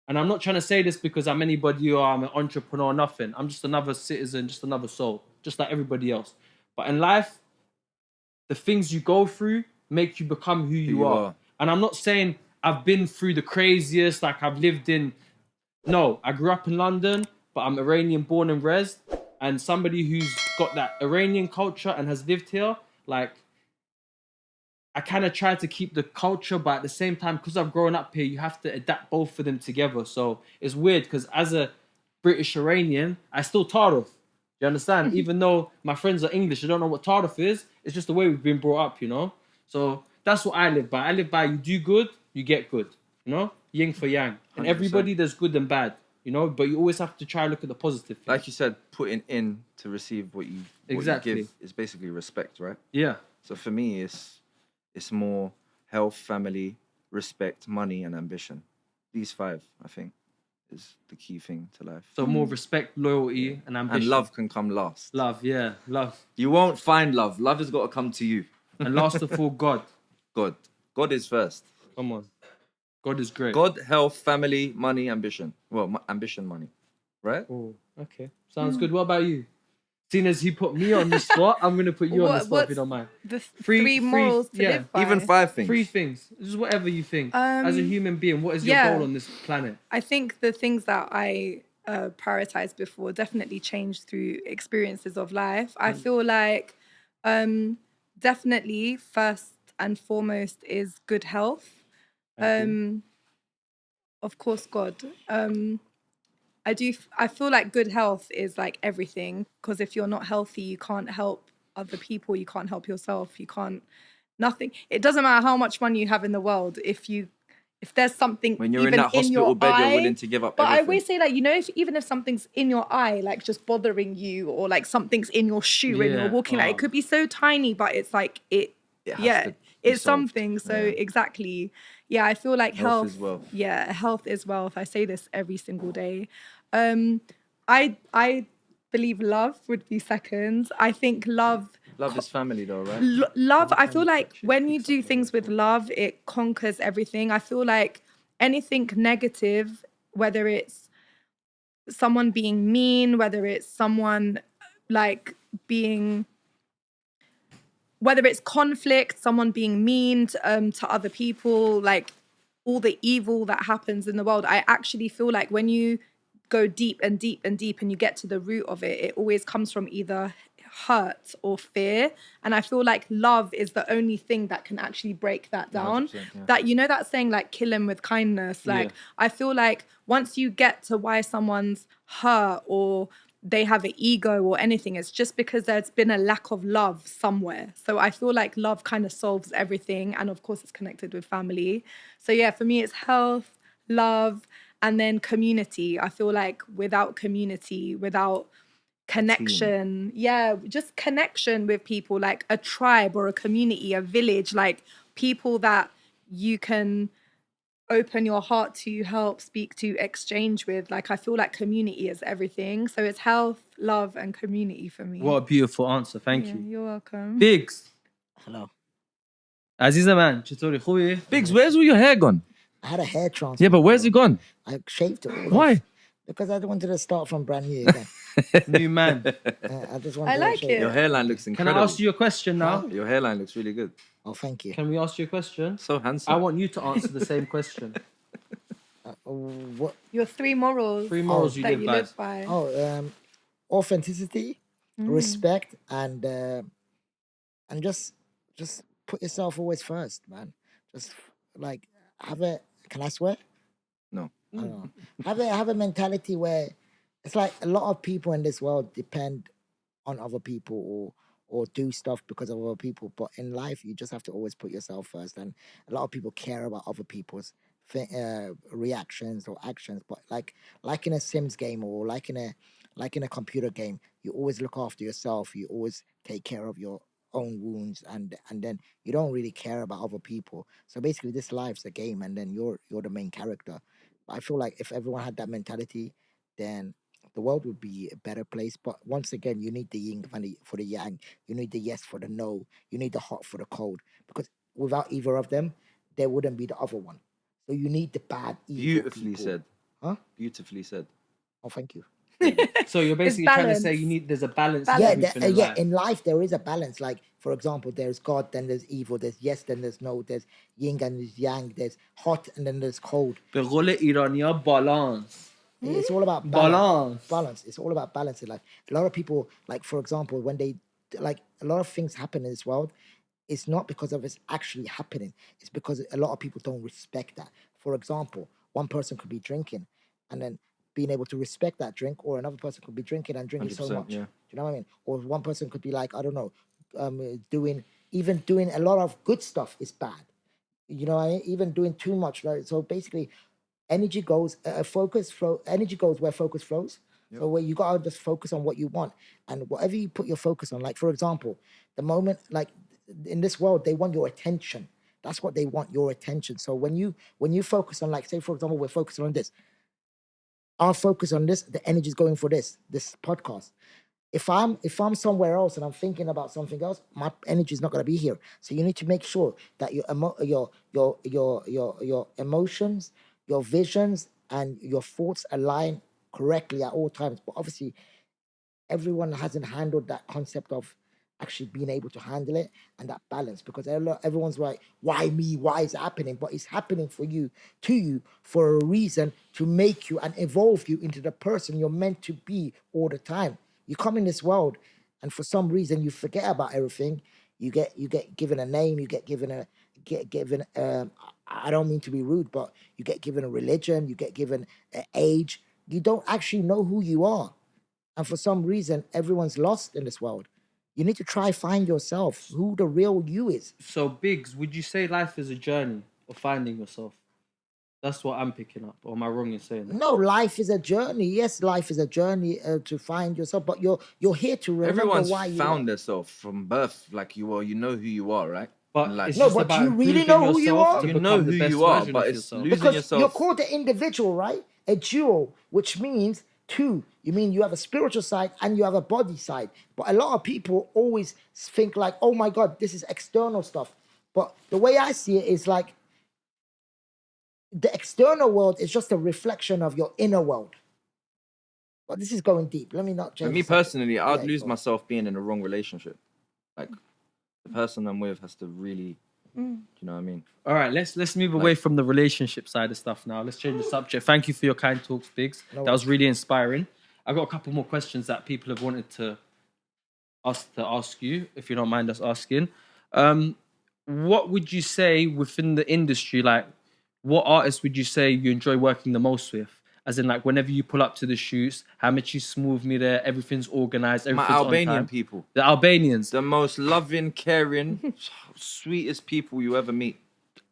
And I'm not trying to say this because I'm anybody or I'm an entrepreneur or nothing. I'm just another citizen, just another soul, just like everybody else. But in life, the things you go through make you become who you are. And I'm not saying I've been through the craziest, like I've lived in... No, I grew up in London, but I'm Iranian born and raised. And somebody who's got that Iranian culture and has lived here, like, I kind of try to keep the culture, but at the same time, because I've grown up here, you have to adapt both of them together. So it's weird because as a British Iranian, I still Tarif. You understand? Even though my friends are English, I don't know what Tarif is. It's just the way we've been brought up, you know? So that's what I live by. I live by you do good, you get good, you know? Yin for yang. And 100%. everybody, there's good and bad, you know? But you always have to try and look at the positive things. Like you said, putting in to receive what you give is basically respect, right? Yeah. So for me, it's more health, family, respect, money, and ambition. These 5, I think, is the key thing to life. So more respect, loyalty, and ambition. And love can come last. Love, yeah, love. You won't find love. Love has got to come to you. And last of all, God. God is first. Come on. God is great. God, health, family, money, ambition. Well, ambition, money. Right? Oh, okay. Sounds good. What about you? Seeing as he put me on the spot, I'm going to put you on the spot if you don't mind. The three morals to live by. Even 5 things. 3 things. Just whatever you think. As a human being, what is your goal on this planet? I think the things that I prioritized before definitely changed through experiences of life. I feel like definitely first and foremost is good health. Of course, God. I feel like good health is like everything, because if you're not healthy, you can't help other people, you can't help yourself, you can't, nothing. It doesn't matter how much money you have in the world. If you if there's something When you're in even that hospital your bed, eye, you're willing to give up but I everything. always say, like, you know, even if something's in your eye, like just bothering you, or like something's in your shoe and you're Yeah. walking, like it could be so tiny, but it's like It has yeah, to be it's solved. something. So Yeah. exactly, yeah, I feel like Health health is wealth. Yeah, health is wealth. I say this every single day. I believe love would be second. I think love Love is family, though, right? love, I feel like when you do things with love, it conquers everything. I feel like anything negative, whether it's someone being mean, whether it's someone like being, whether it's conflict, someone being mean to other people, like all the evil that happens in the world, I actually feel like when you go deep and deep and deep and you get to the root of it, it always comes from either hurt or fear. And I feel like love is the only thing that can actually break that down. 100%, yeah. That, you know, that saying, like, kill him with kindness. Like, Yeah. I feel like once you get to why someone's hurt or they have an ego or anything, it's just because there's been a lack of love somewhere. So I feel like love kind of solves everything. And of course, it's connected with family. So yeah, for me, it's health, love, and then community. I feel like without community, without connection, just connection with people, like a tribe or a community, a village, like people that you can open your heart to, help, speak to, exchange with. Like, I feel like community is everything. So it's health, love, and community for me. What a beautiful answer. Thank Yeah, you. you're welcome. Biggs. Hello. عزیز من چطوری خوبی؟ Biggs, where's all your hair gone? I had a hair transplant. Yeah, but where's it gone? I shaved it all Why? off. Because I wanted to start from brand new again. New man. I just wanted I like to shave it. Your hairline looks Can incredible. I ask you a question now? Your hairline looks really good. Oh, thank you. Can we ask you a question? So handsome. I want you to answer the same question. What? Your three morals, Three morals you that live you by. live by. Authenticity, respect, and just put yourself always first, man. Just like can I swear? No. I don't know. Have a mentality where it's like a lot of people in this world depend on other people or do stuff because of other people. But in life, you just have to always put yourself first. And a lot of people care about other people's reactions or actions. But like in a Sims game or like in a computer game, you always look after yourself. You always take care of your own wounds, and then you don't really care about other people. So basically, this life's a game, and then you're the main character. I feel like if everyone had that mentality, then the world would be a better place. But once again, you need the yin for the yang. You need the yes for the no. You need the hot for the cold. Because without either of them, there wouldn't be the other one. So you need the bad, evil Beautifully people. said. Huh? Beautifully said. Oh, thank you. So you're basically trying to say there's a balance. Yeah, everything in life. in life there is a balance. Like, for example, there's God, then there's evil, there's yes, then there's no, there's yin and there's yang, there's hot and then there's cold. به قول ایرانیا balance. It's all about Balance. balance. It's all about balance in life. A lot of people, like, for example, when they like a lot of things happen in this world, it's not because of it's actually happening. It's because a lot of people don't respect that. For example, one person could be drinking and then being able to respect that drink, or another person could be drinking and drinking so much. Yeah. Do you know what I mean? Or one person could be like, I don't know, doing a lot of good stuff is bad. You know, even doing too much. Right? So basically, energy goes, energy goes where focus flows. Yep. So where you gotta just focus on what you want, and whatever you put your focus on. Like, for example, the moment, like in this world, they want your attention. That's what they want, your attention. So when you focus on, like, say for example, we're focusing on this. I'll focus on this. The energy is going for this podcast. If I'm somewhere else and I'm thinking about something else, my energy is not going to be here. So you need to make sure that your emotions, your visions, and your thoughts align correctly at all times. But obviously, everyone hasn't handled that concept of actually being able to handle it and that balance, because everyone's like, why me? Why is it happening? But it's happening for you, for a reason, to make you and evolve you into the person you're meant to be all the time. You come in this world, and for some reason you forget about everything. You get given a name. You get given I don't mean to be rude, but you get given a religion. You get given an age. You don't actually know who you are, and for some reason everyone's lost in this world. You need to try find yourself, who the real you is. So Biggs, would you say life is a journey of finding yourself? That's what I'm picking up. Or am I wrong in saying that? No, life is a journey. Yes, life is a journey to find yourself, but you're here to remember Everyone's why you found are. themselves from birth. Like you are, you know who you are, right? But In life. it's No, just but about you really improving know who you yourself are? to You become know the who best you are, version but of it's yourself. losing Because yourself. you're called an individual, right? A dual, which means two. You mean you have a spiritual side and you have a body side. But a lot of people always think like, oh my God, this is external stuff. But the way I see it is like the external world is just a reflection of your inner world. But this is going deep. Let me not change And me the subject. personally, I'd Yeah, lose go on. myself being in the wrong relationship. Like the person I'm with has to really, do you know what I mean? All right, let's move away from the relationship side of stuff now. Let's change the subject. Thank you for your kind talks, Biggs. No That was worries. really inspiring. I've got a couple more questions that people have wanted us to ask you, if you don't mind us asking. What would you say within the industry, like what artists would you say you enjoy working the most with? As in, like, whenever you pull up to the shoots, how much you smooth me there, everything's organized, My everything's on Albanian time. people. The Albanians. The most loving, caring, sweetest people you ever meet.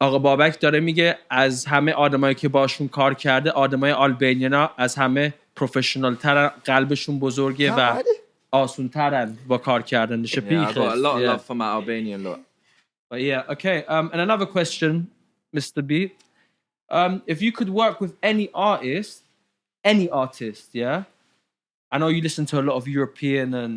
آقا بابک داره میگه از همه آدمایی که باشون کار کرده آدمای آلبانیا از همه پروفشنال ترن، قلبشون بزرگه و Come on. آسون ترن با کار کردنش. Yeah, I got a lot of Yeah. love for my Albanian lot. But yeah, okay. And another question, Mr. B. If you could work with any artist, yeah? I know you listen to a lot of European and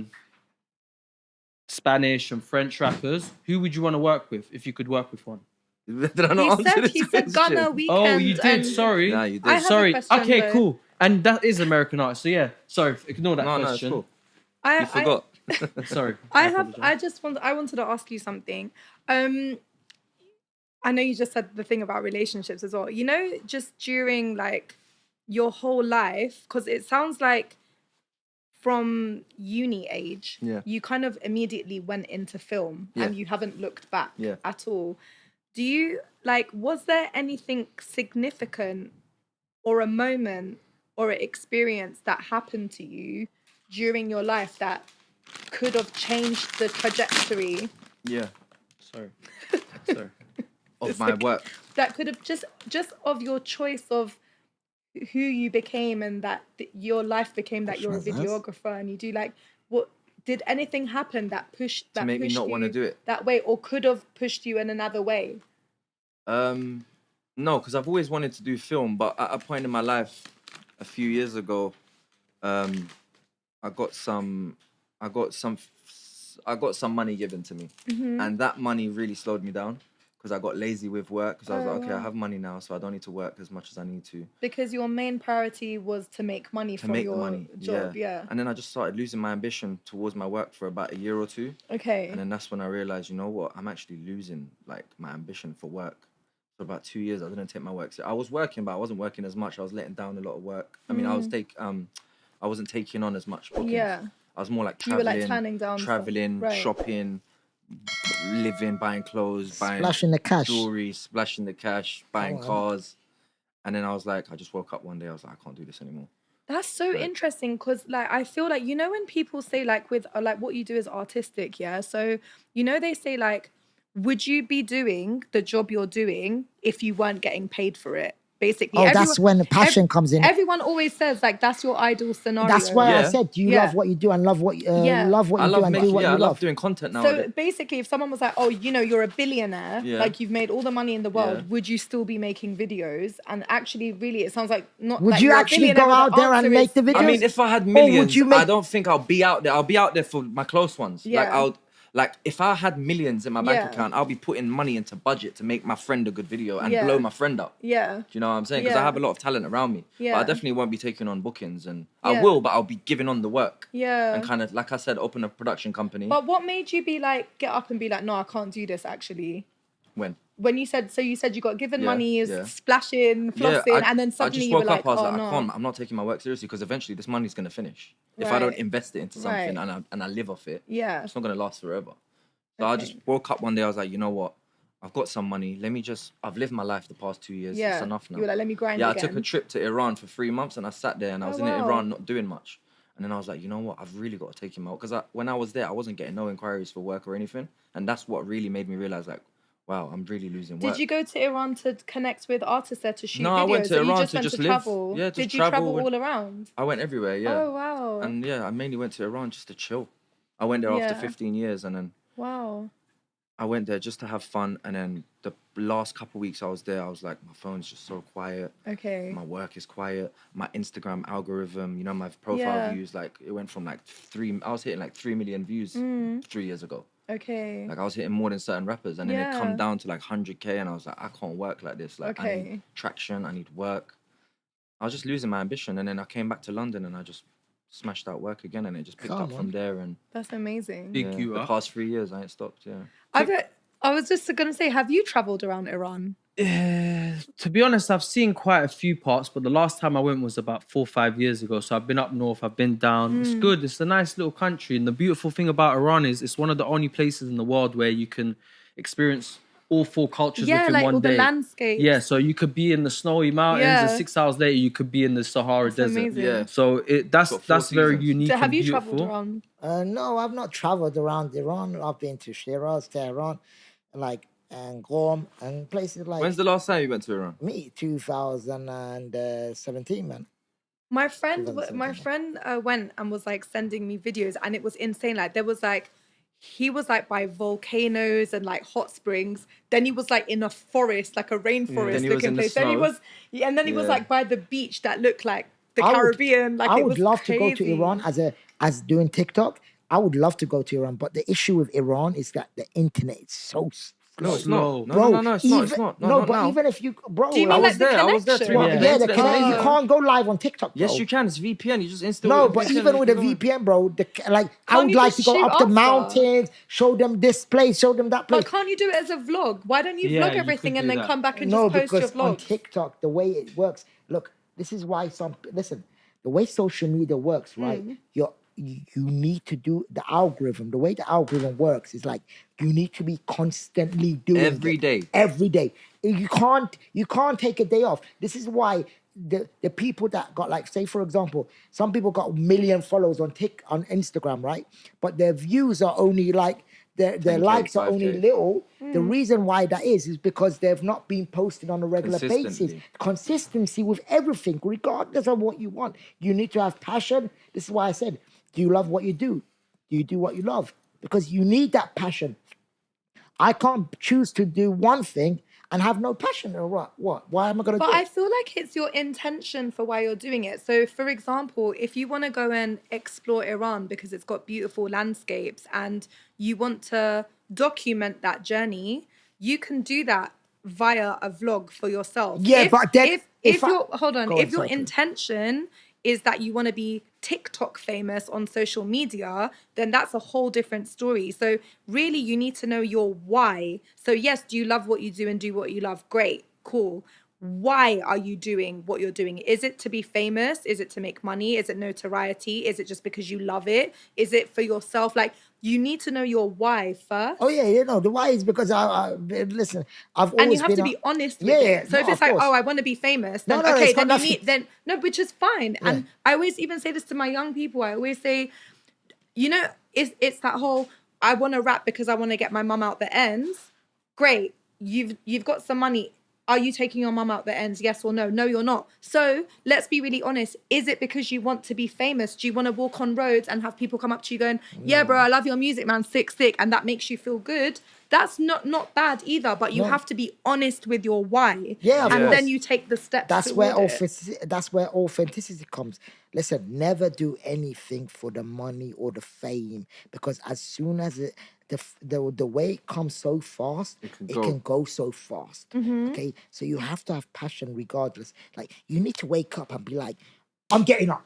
Spanish and French rappers. Who would you want to work with if you could work with one? Did I not answer this He said question? Ghana Weekend. Oh, you did. and Sorry. Nah, you did. I have Sorry. a question, Okay, though. cool. And that is American art. So yeah. Sorry. Ignore that No, it's question. cool. I, You forgot. Sorry. I apologize. wanted to ask you something. I know you just said the thing about relationships as well. You know, just during like your whole life, because it sounds like from uni age, Yeah. you kind of immediately went into film Yeah. and you haven't looked back Yeah. at all. Do you like, was there anything significant or a moment or an experience that happened to you during your life that could have changed the trajectory? Yeah. Sorry. Of my work. That could have just of your choice of who you became, and that your life became that you're a videographer and you do like, what did anything happen that pushed To make me not want to do it? that way, or could have pushed you in another way? No, because I've always wanted to do film, but at a point in my life, a few years ago, I got some money given to me, and that money really slowed me down because I got lazy with work. Because I was like, okay, I have money now, so I don't need to work as much as I need to. Because your main priority was to make money from your job, yeah. And then I just started losing my ambition towards my work for about a year or two. Okay. And then that's when I realized, you know what, I'm actually losing like my ambition for work. For about 2 years, I didn't take my work. So I was working, but I wasn't working as much. I was letting down a lot of work. I mean, I wasn't taking on as much bookings. Yeah. I was more like You were traveling, like turning down stuff. shopping, living, buying clothes, buying Splashing the cash. jewelry, splashing the cash, buying cars. And then I was like, I just woke up one day, I was like, I can't do this anymore. That's so interesting, because like I feel like, you know, when people say like with like what you do is artistic, yeah, so you know they say like, would you be doing the job you're doing if you weren't getting paid for it? Basically, Oh, that's when the passion comes in. Everyone always says like that's your ideal scenario. That's why I Yeah. said, do you love what you do and love what you do and do what you I love love? doing content now. So basically, if someone was like, oh, you know, you're a billionaire, Yeah. like you've made all the money in the world, Yeah. would you still be making videos? And actually, really, it sounds like not. Would like you you're a actually billionaire, go but out there and answer make is the videos? I mean, if I had Or would millions, you make- I don't think I'll be out there. I'll be out there for my close ones. Yeah. Like if I had millions in my bank Yeah. account, I'll be putting money into budget to make my friend a good video and Yeah. blow my friend up. Yeah. Do you know what I'm saying? Because I Yeah. have a lot of talent around me. Yeah. But I definitely won't be taking on bookings, and I Yeah. will, but I'll be giving on the work. Yeah. And kind of, like I said, open a production company. But what made you be like, get up and be like, no, I can't do this actually? When you said you got given money, splashing, flossing, and then suddenly you were like, I was oh like, no. I can't, I'm not taking my work seriously because eventually this money's going to finish. If I don't Right. invest it into something Right. and I live off it, Yeah. it's not going to last forever. So I just woke up one day, I was like, you know what? I've got some money. I've lived my life the past 2 years. Yeah. It's enough now. You were like, let me grind Yeah, again. I took a trip to Iran for 3 months and I sat there and I was in wow. Iran not doing much. And then I was like, you know what? I've really got to take him out. Because when I was there, I wasn't getting no inquiries for work or anything. And that's what really made me realize, like, wow, I'm really losing work. Did you go to Iran to connect with artists there to shoot videos? No, I went to or you Iran just to went just to live. travel? Yeah, just Did you travel travel all around? I went everywhere, yeah. Oh, wow. And yeah, I mainly went to Iran just to chill. I went there after 15 years, and then wow. I went there just to have fun. And then the last couple of weeks I was there, I was like, my phone's just so quiet. Okay. My work is quiet. My Instagram algorithm, you know, my profile views, like it went from like I was hitting like 3 million views 3 years ago. Okay. Like I was hitting more than certain rappers, and then it come down to like 100K, and I was like, I can't work like this. Like I need traction, I need work. I was just losing my ambition, and then I came back to London, and I just smashed out work again, and it just picked up from there. And that's amazing. Big you the up. past 3 years, I ain't stopped. Yeah. I was just gonna say, have you traveled around Iran? To be honest, I've seen quite a few parts, but the last time I went was about 4 or 5 years ago. So I've been up north, I've been down. It's good. It's a nice little country. And the beautiful thing about Iran is it's one of the only places in the world where you can experience all 4 cultures within like one all day. the landscapes. Yeah, so you could be in the snowy mountains and 6 hours later you could be in the Sahara Desert. Amazing. Yeah. So that's very unique. So have and you beautiful. traveled around? No, I've not traveled around Iran. I've been to Shiraz, Tehran, and Qom, and places like. When's the last time you went to Iran? Me, 2017, man. My friend went and was like sending me videos, and it was insane. Like there was like, he was like by volcanoes and like hot springs. Then he was like in a forest, like a rainforest looking place. Then he was, he was like by the beach that looked like the Caribbean. I would love to go to Iran as doing TikTok. I would love to go to Iran, but the issue with Iran is that the internet is so slow. No, it's not. Bro, No, it's not. It's not. No, but even if you, bro, do you mean like the connection? I was there. You can't go live on TikTok. Bro. Yes, you can. It's VPN. You just install. No, but even with a VPN, bro, I would like to go up the mountains, show them this place, show them that place. But can't you do it as a vlog? Why don't you vlog everything and then come back and just post your vlog? On TikTok, the way it works, look, this is why the way social media works, right? You need to do the algorithm. The way the algorithm works is like you need to be constantly doing every day. You can't take a day off. This is why the people that got, like, say for example, some people got 1 million followers on Instagram, right? But their views are only like their likes are only little. The reason why that is because they've not been posted on a regular basis. Consistency with everything, regardless of what you want. You need to have passion. This is why I said, do you love what you do? Do you do what you love? Because you need that passion. I can't choose to do one thing and have no passion or what? Why am I going to do it? But I feel like it's your intention for why you're doing it. So, for example, if you want to go and explore Iran because it's got beautiful landscapes and you want to document that journey, you can do that via a vlog for yourself. Yeah, but then if your intention is that you want to be TikTok famous on social media, then that's a whole different story. So really you need to know your why. So yes, do you love what you do and do what you love? Great, cool. Why are you doing what you're doing? Is it to be famous? Is it to make money? Is it notoriety? Is it just because you love it? Is it for yourself? Like, you need to know your why first. Oh yeah, the why is because listen, I've always and you have to be honest with it. So if it's like, I want to be famous, then which is fine. Yeah. And I always even say this to my young people. I always say, it's that whole, I want to rap because I want to get my mum out the ends. Great, you've got some money. Are you taking your mum out the ends? Yes or no? No, you're not. So let's be really honest. Is it because you want to be famous? Do you want to walk on roads and have people come up to you going, yeah, bro, I love your music, man, sick, and that makes you feel good? That's not bad either, but you have to be honest with your why. Yeah, and then you take the steps. That's where authenticity comes. Listen, never do anything for the money or the fame, because as soon as the way it comes so fast, it can go so fast. Mm-hmm. Okay, so you have to have passion regardless. Like, you need to wake up and be like, I'm getting up.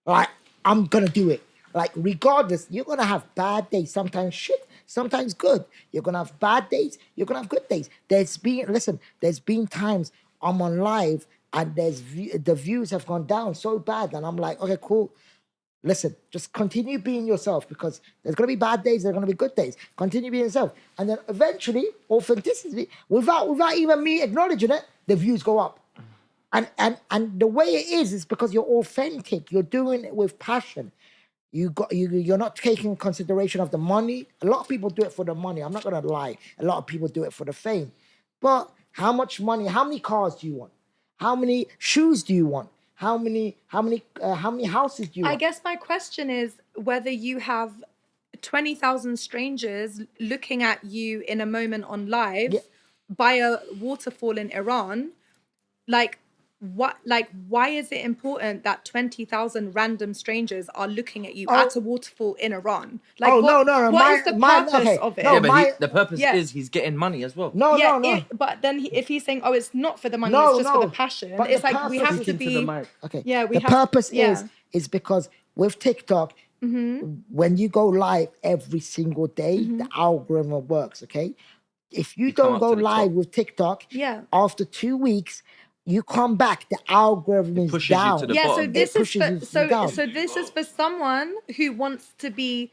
Like, I'm gonna do it. Like, regardless, you're gonna have bad days. Sometimes shit, sometimes good. You're gonna have bad days. You're gonna have good days. There's been times I'm on live and the views have gone down so bad, and I'm like, okay, cool. Listen, just continue being yourself, because there's going to be bad days, there's going to be good days. Continue being yourself. And then eventually, authenticity, without even me acknowledging it, the views go up. And the way it is because you're authentic. You're doing it with passion. You're not taking consideration of the money. A lot of people do it for the money. I'm not gonna lie. A lot of people do it for the fame. But how much money? How many cars do you want? How many shoes do you want? How many houses do you want? I guess my question is whether you have 20,000 strangers looking at you in a moment on live by a waterfall in Iran. Like, why is it important that 20,000 random strangers are looking at you at a waterfall in Iran? Like, no. What is the purpose of it? No, the purpose is he's getting money as well. No. But then if he's saying, oh, it's not for the money, No, it's just for no. the passion. But It's the like we purpose- have to be. Okay. Yeah, the purpose is because with TikTok, when you go live every single day, the algorithm works. Okay, if you don't go live with TikTok, after 2 weeks, you come back, the algorithm is pushes you down. to the Yeah, bottom. so this is for down. so this is for someone who wants to be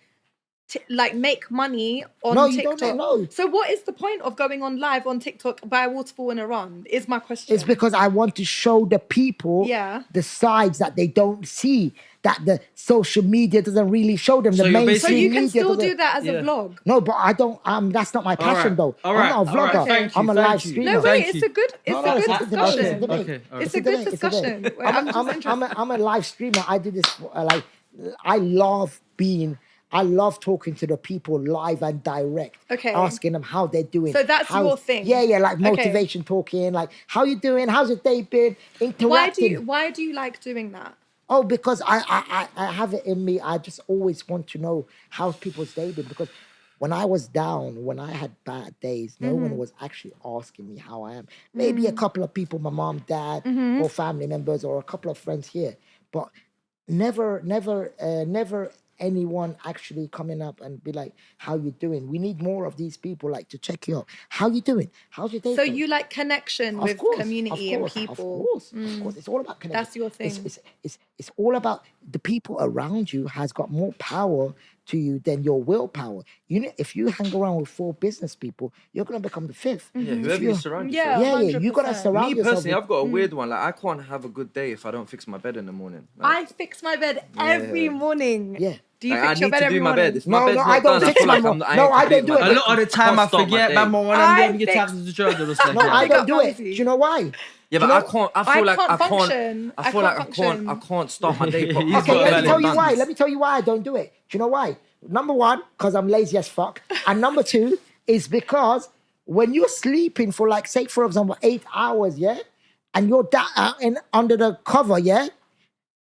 like make money on TikTok. No. So what is the point of going on live on TikTok by a waterfall in Iran? Is my question. It's because I want to show the people the sides that they don't see, that the social media doesn't really show them. So The you're mainstream So you can media still doesn't- do that as a vlog. No, but I don't. That's not my passion, though. All right, I'm not a vlogger. all right, thank you, I'm a thank live you. streamer. No, Thank wait, you. it's a good discussion. Okay, all right. It's a good discussion. Wait, I'm just interested. I'm a live streamer. I do this I love talking to the people live and direct. Okay. Asking them how they're doing. So that's your thing. Yeah, like Okay. motivation talking, like how you doing, how's your day been, interacting. Why do you like doing that? Oh, because I have it in me. I just always want to know how people's day been, because when I was down, when I had bad days, no one was actually asking me how I am. Maybe a couple of people, my mom, dad, or family members, or a couple of friends here, but never anyone actually coming up and be like, how you doing? We need more of these people, like, to check you out. How you doing? How's your day So going? you like connection with community and people. Of course. It's all about connection. That's your thing. It's all about the people around you has got more power to you than your willpower. You know, if you hang around with 4 business people, you're gonna become the 5th. Yeah, whoever you surround yourself. Yeah, you gotta surround Me yourself. personally, I've got a weird one. Like, I can't have a good day if I don't fix my bed in the morning. Like, I fix my bed every morning. Yeah. Do you like, fix I your need bed to every do my morning? bed. If my No, bed's no, not I don't done, fix feel my like mo- I'm not- I no, ain't I complete don't do my it. day. A lot of the time I Can't start my forget, day. man, when I I'm doing your fix- taxes to church, just like, No, I Pick don't up do it. Mumsy. Do you know why? Yeah, Do but you I know- can't. I I feel like can't I can't. function. I feel like I function. can't start my day. He's properly. got Okay, let valid me tell you why. abundance. Let me tell you why I don't do it. Do you know why? Number 1, because I'm lazy as fuck. And number 2 is because when you're sleeping for, like, say, for example, 8 hours, yeah? And you're under the cover, yeah?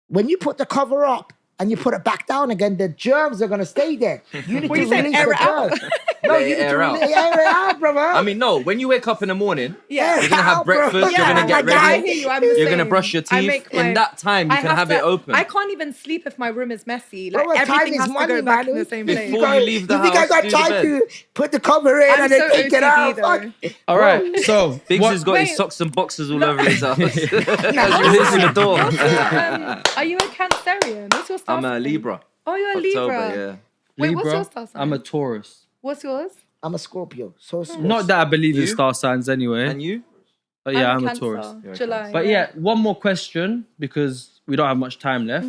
When you put the cover up and you put it back down again, the germs are going to stay there. You need Well, to you said release air the it out. germs. No, Let you it need to air out. air it out, brother. I mean, no. When you wake up in the morning, Yeah. you're gonna have How, bro? breakfast. You're Yeah, gonna get like, I ready. hear you. I'm the You're gonna same. brush your I teeth. make In that time, you I can have have to- it open. I can't even sleep if my room is messy. Like, Bro, everything time has is to money, go back man. in the same Before place. you leave the you think I house, got do the time bed. to put the cover in I'm and then so take it OCD out? though. Fuck. all right, so Biggs what- has got Wait. his socks and boxes all over his house. As you What's listen to the door. Are you a Cancerian? What's your star I'm a sign? Libra. Oh, you're a October, Libra. yeah. Wait, Libra, what's your star sign? I'm a Taurus. What's yours? I'm a Scorpio. So Not that I believe in You? star signs anyway. And you? But yeah, I'm I'm a Cancer. Taurus. You're a July. But yeah, one more question because we don't have much time left.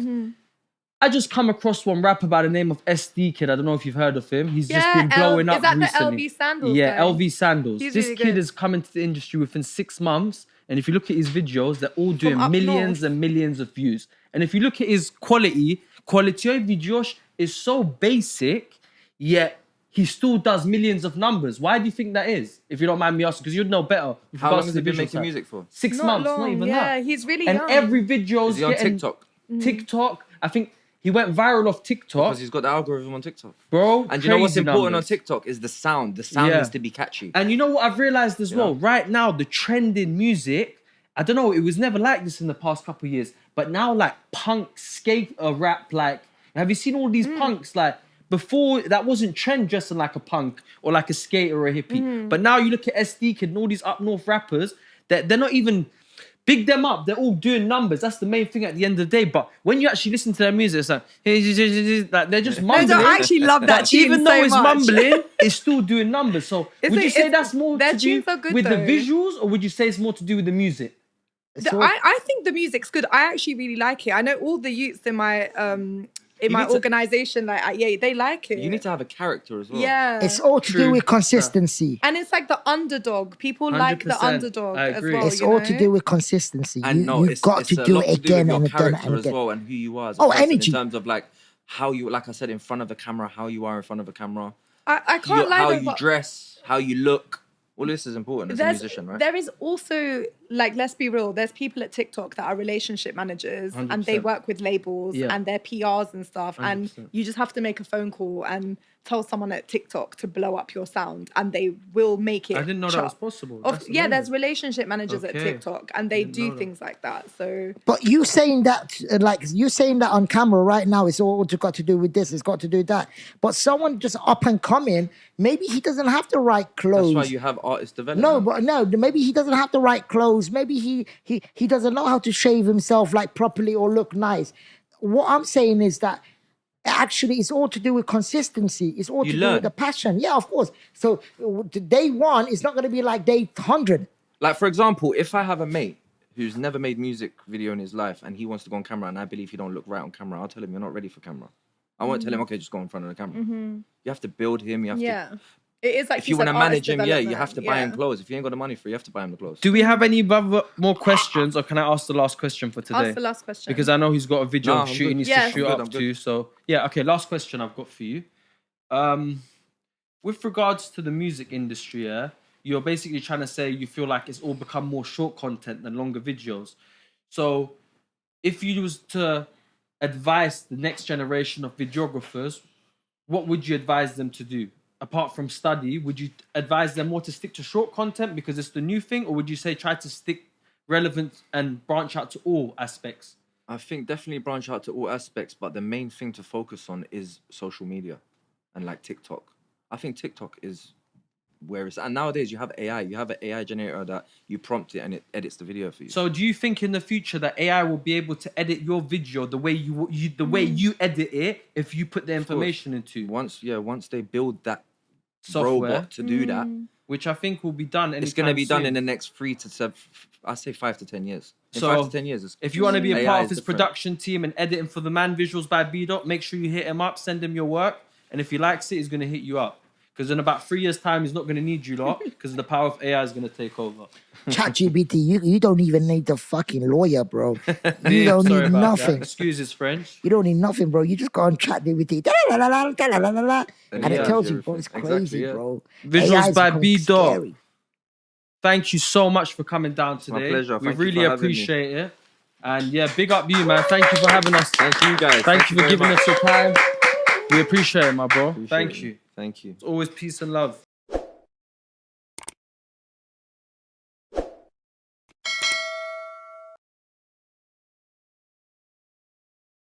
I just come across one rapper by the name of SD Kid. I don't know if you've heard of him. He's just been blowing up Is that recently. the LV Sandals Yeah, guy? LV Sandals. He's This really kid good. has come into the industry within 6 months. And if you look at his videos, they're all doing up millions north. and millions of views. And if you look at his quality videos is so basic, yet he still does millions of numbers. Why do you think that is? If you don't mind me asking, because you'd know better. with How regards long to has the he been visual making side. music for? 6 Not months, long. not even Yeah, that. he's really And young. every video's Is he on getting TikTok? TikTok. I think he went viral off TikTok, Because he's got the algorithm on TikTok. bro. And you know what's crazy important numbers. on TikTok is the sound. The sound Yeah. needs to be catchy. And you know what I've realized as well? Right now, the trend in music, I don't know, it was never like this in the past couple of years, but now like punk, skate rap, like, have you seen all these punks? Like, before, that wasn't trend dressing like a punk or like a skater or a hippie. But now you look at SD Kid and all these up north rappers, that they're not even, big them up, they're all doing numbers. That's the main thing at the end of the day. But when you actually listen to their music, it's like they're just mumbling. No, I actually love that But tune even though so it's much. mumbling, it's still doing numbers. So would you say that's more their to do tunes are good, with the though. visuals, or would you say it's more to do with the music? I think the music's good. I actually really like it. I know all the youths in my in my organization, like, yeah, they like it. You need to have a character as well. Yeah. It's all to do with consistency. And it's like the underdog. People like the 100%. underdog I as agree. well. It's all to do with consistency. You've got to do it again and again and again. As well, and who you are as a person, energy. in terms of like how you, like I said, in front of a camera, how you are in front of a camera. I can't lie. How you dress, how you look. All this is important as a musician, right? There is also, like, let's be real, there's people at TikTok that are relationship managers 100%. and they work with labels and their PRs and stuff. 100%. And you just have to make a phone call and tell someone at TikTok to blow up your sound and they will make it. I didn't know that was possible. There's relationship managers at TikTok and they do things like that. So, but you saying that, on camera right now, it's all got to do with this, it's got to do with that. But someone just up and coming, maybe he doesn't have to write clothes. That's why you have artist development. No, maybe he doesn't have to write clothes. Maybe he doesn't know how to shave himself like properly or look nice. What I'm saying is that actually it's all to do with consistency. It's all to do with the passion. Yeah, of course. So day one is not going to be like day 100. Like, for example, if I have a mate who's never made music video in his life and he wants to go on camera and I believe he don't look right on camera, I'll tell him you're not ready for camera. I won't tell him, okay, just go in front of the camera. You have to build him. You have to. It is like, if you want to manage him, you have to buy him clothes. If you ain't got the money for it, you have to buy him the clothes. Do we have any more questions, or can I ask the last question for today? Ask the last question. Because I know he's got a video shoot he needs to shoot up to. to. So, yeah, okay, last question I've got for you. With regards to the music industry, you're basically trying to say you feel like it's all become more short content than longer videos. So, if you was to advise the next generation of videographers, what would you advise them to do? Apart from study, would you advise them more to stick to short content because it's the new thing, or would you say try to stick relevant and branch out to all aspects? I think definitely branch out to all aspects, but the main thing to focus on is social media and like TikTok. I think TikTok is where it's, and nowadays you have AI. You have an AI generator that you prompt it and it edits the video for you. So do you think in the future that AI will be able to edit your video the way you edit it if you put the information into? Once they build that software robot to do that, which I think will be done. It's going to be done in the next 5 to 10 years. In so 5 to 10 years, if you want to be a part of his production team and editing for the man Visualsbybdot, make sure you hit him up, send him your work, and if he likes it, he's going to hit you up. Because in about 3 years' time, he's not going to need you lot because the power of AI is going to take over. ChatGPT, you don't even need the fucking lawyer, bro. You don't need nothing. Excuse his French. You don't need nothing, bro. You just go on ChatGPT. And it tells you, bro. It's crazy, bro. Visualsbybdot. Thank you so much for coming down today. My pleasure. We really appreciate it. And yeah, big up you, man. Thank you for having us. Thank you, guys. Thank you for giving us your time. We appreciate it, my bro. Thank you. Thank you. It's always peace and love.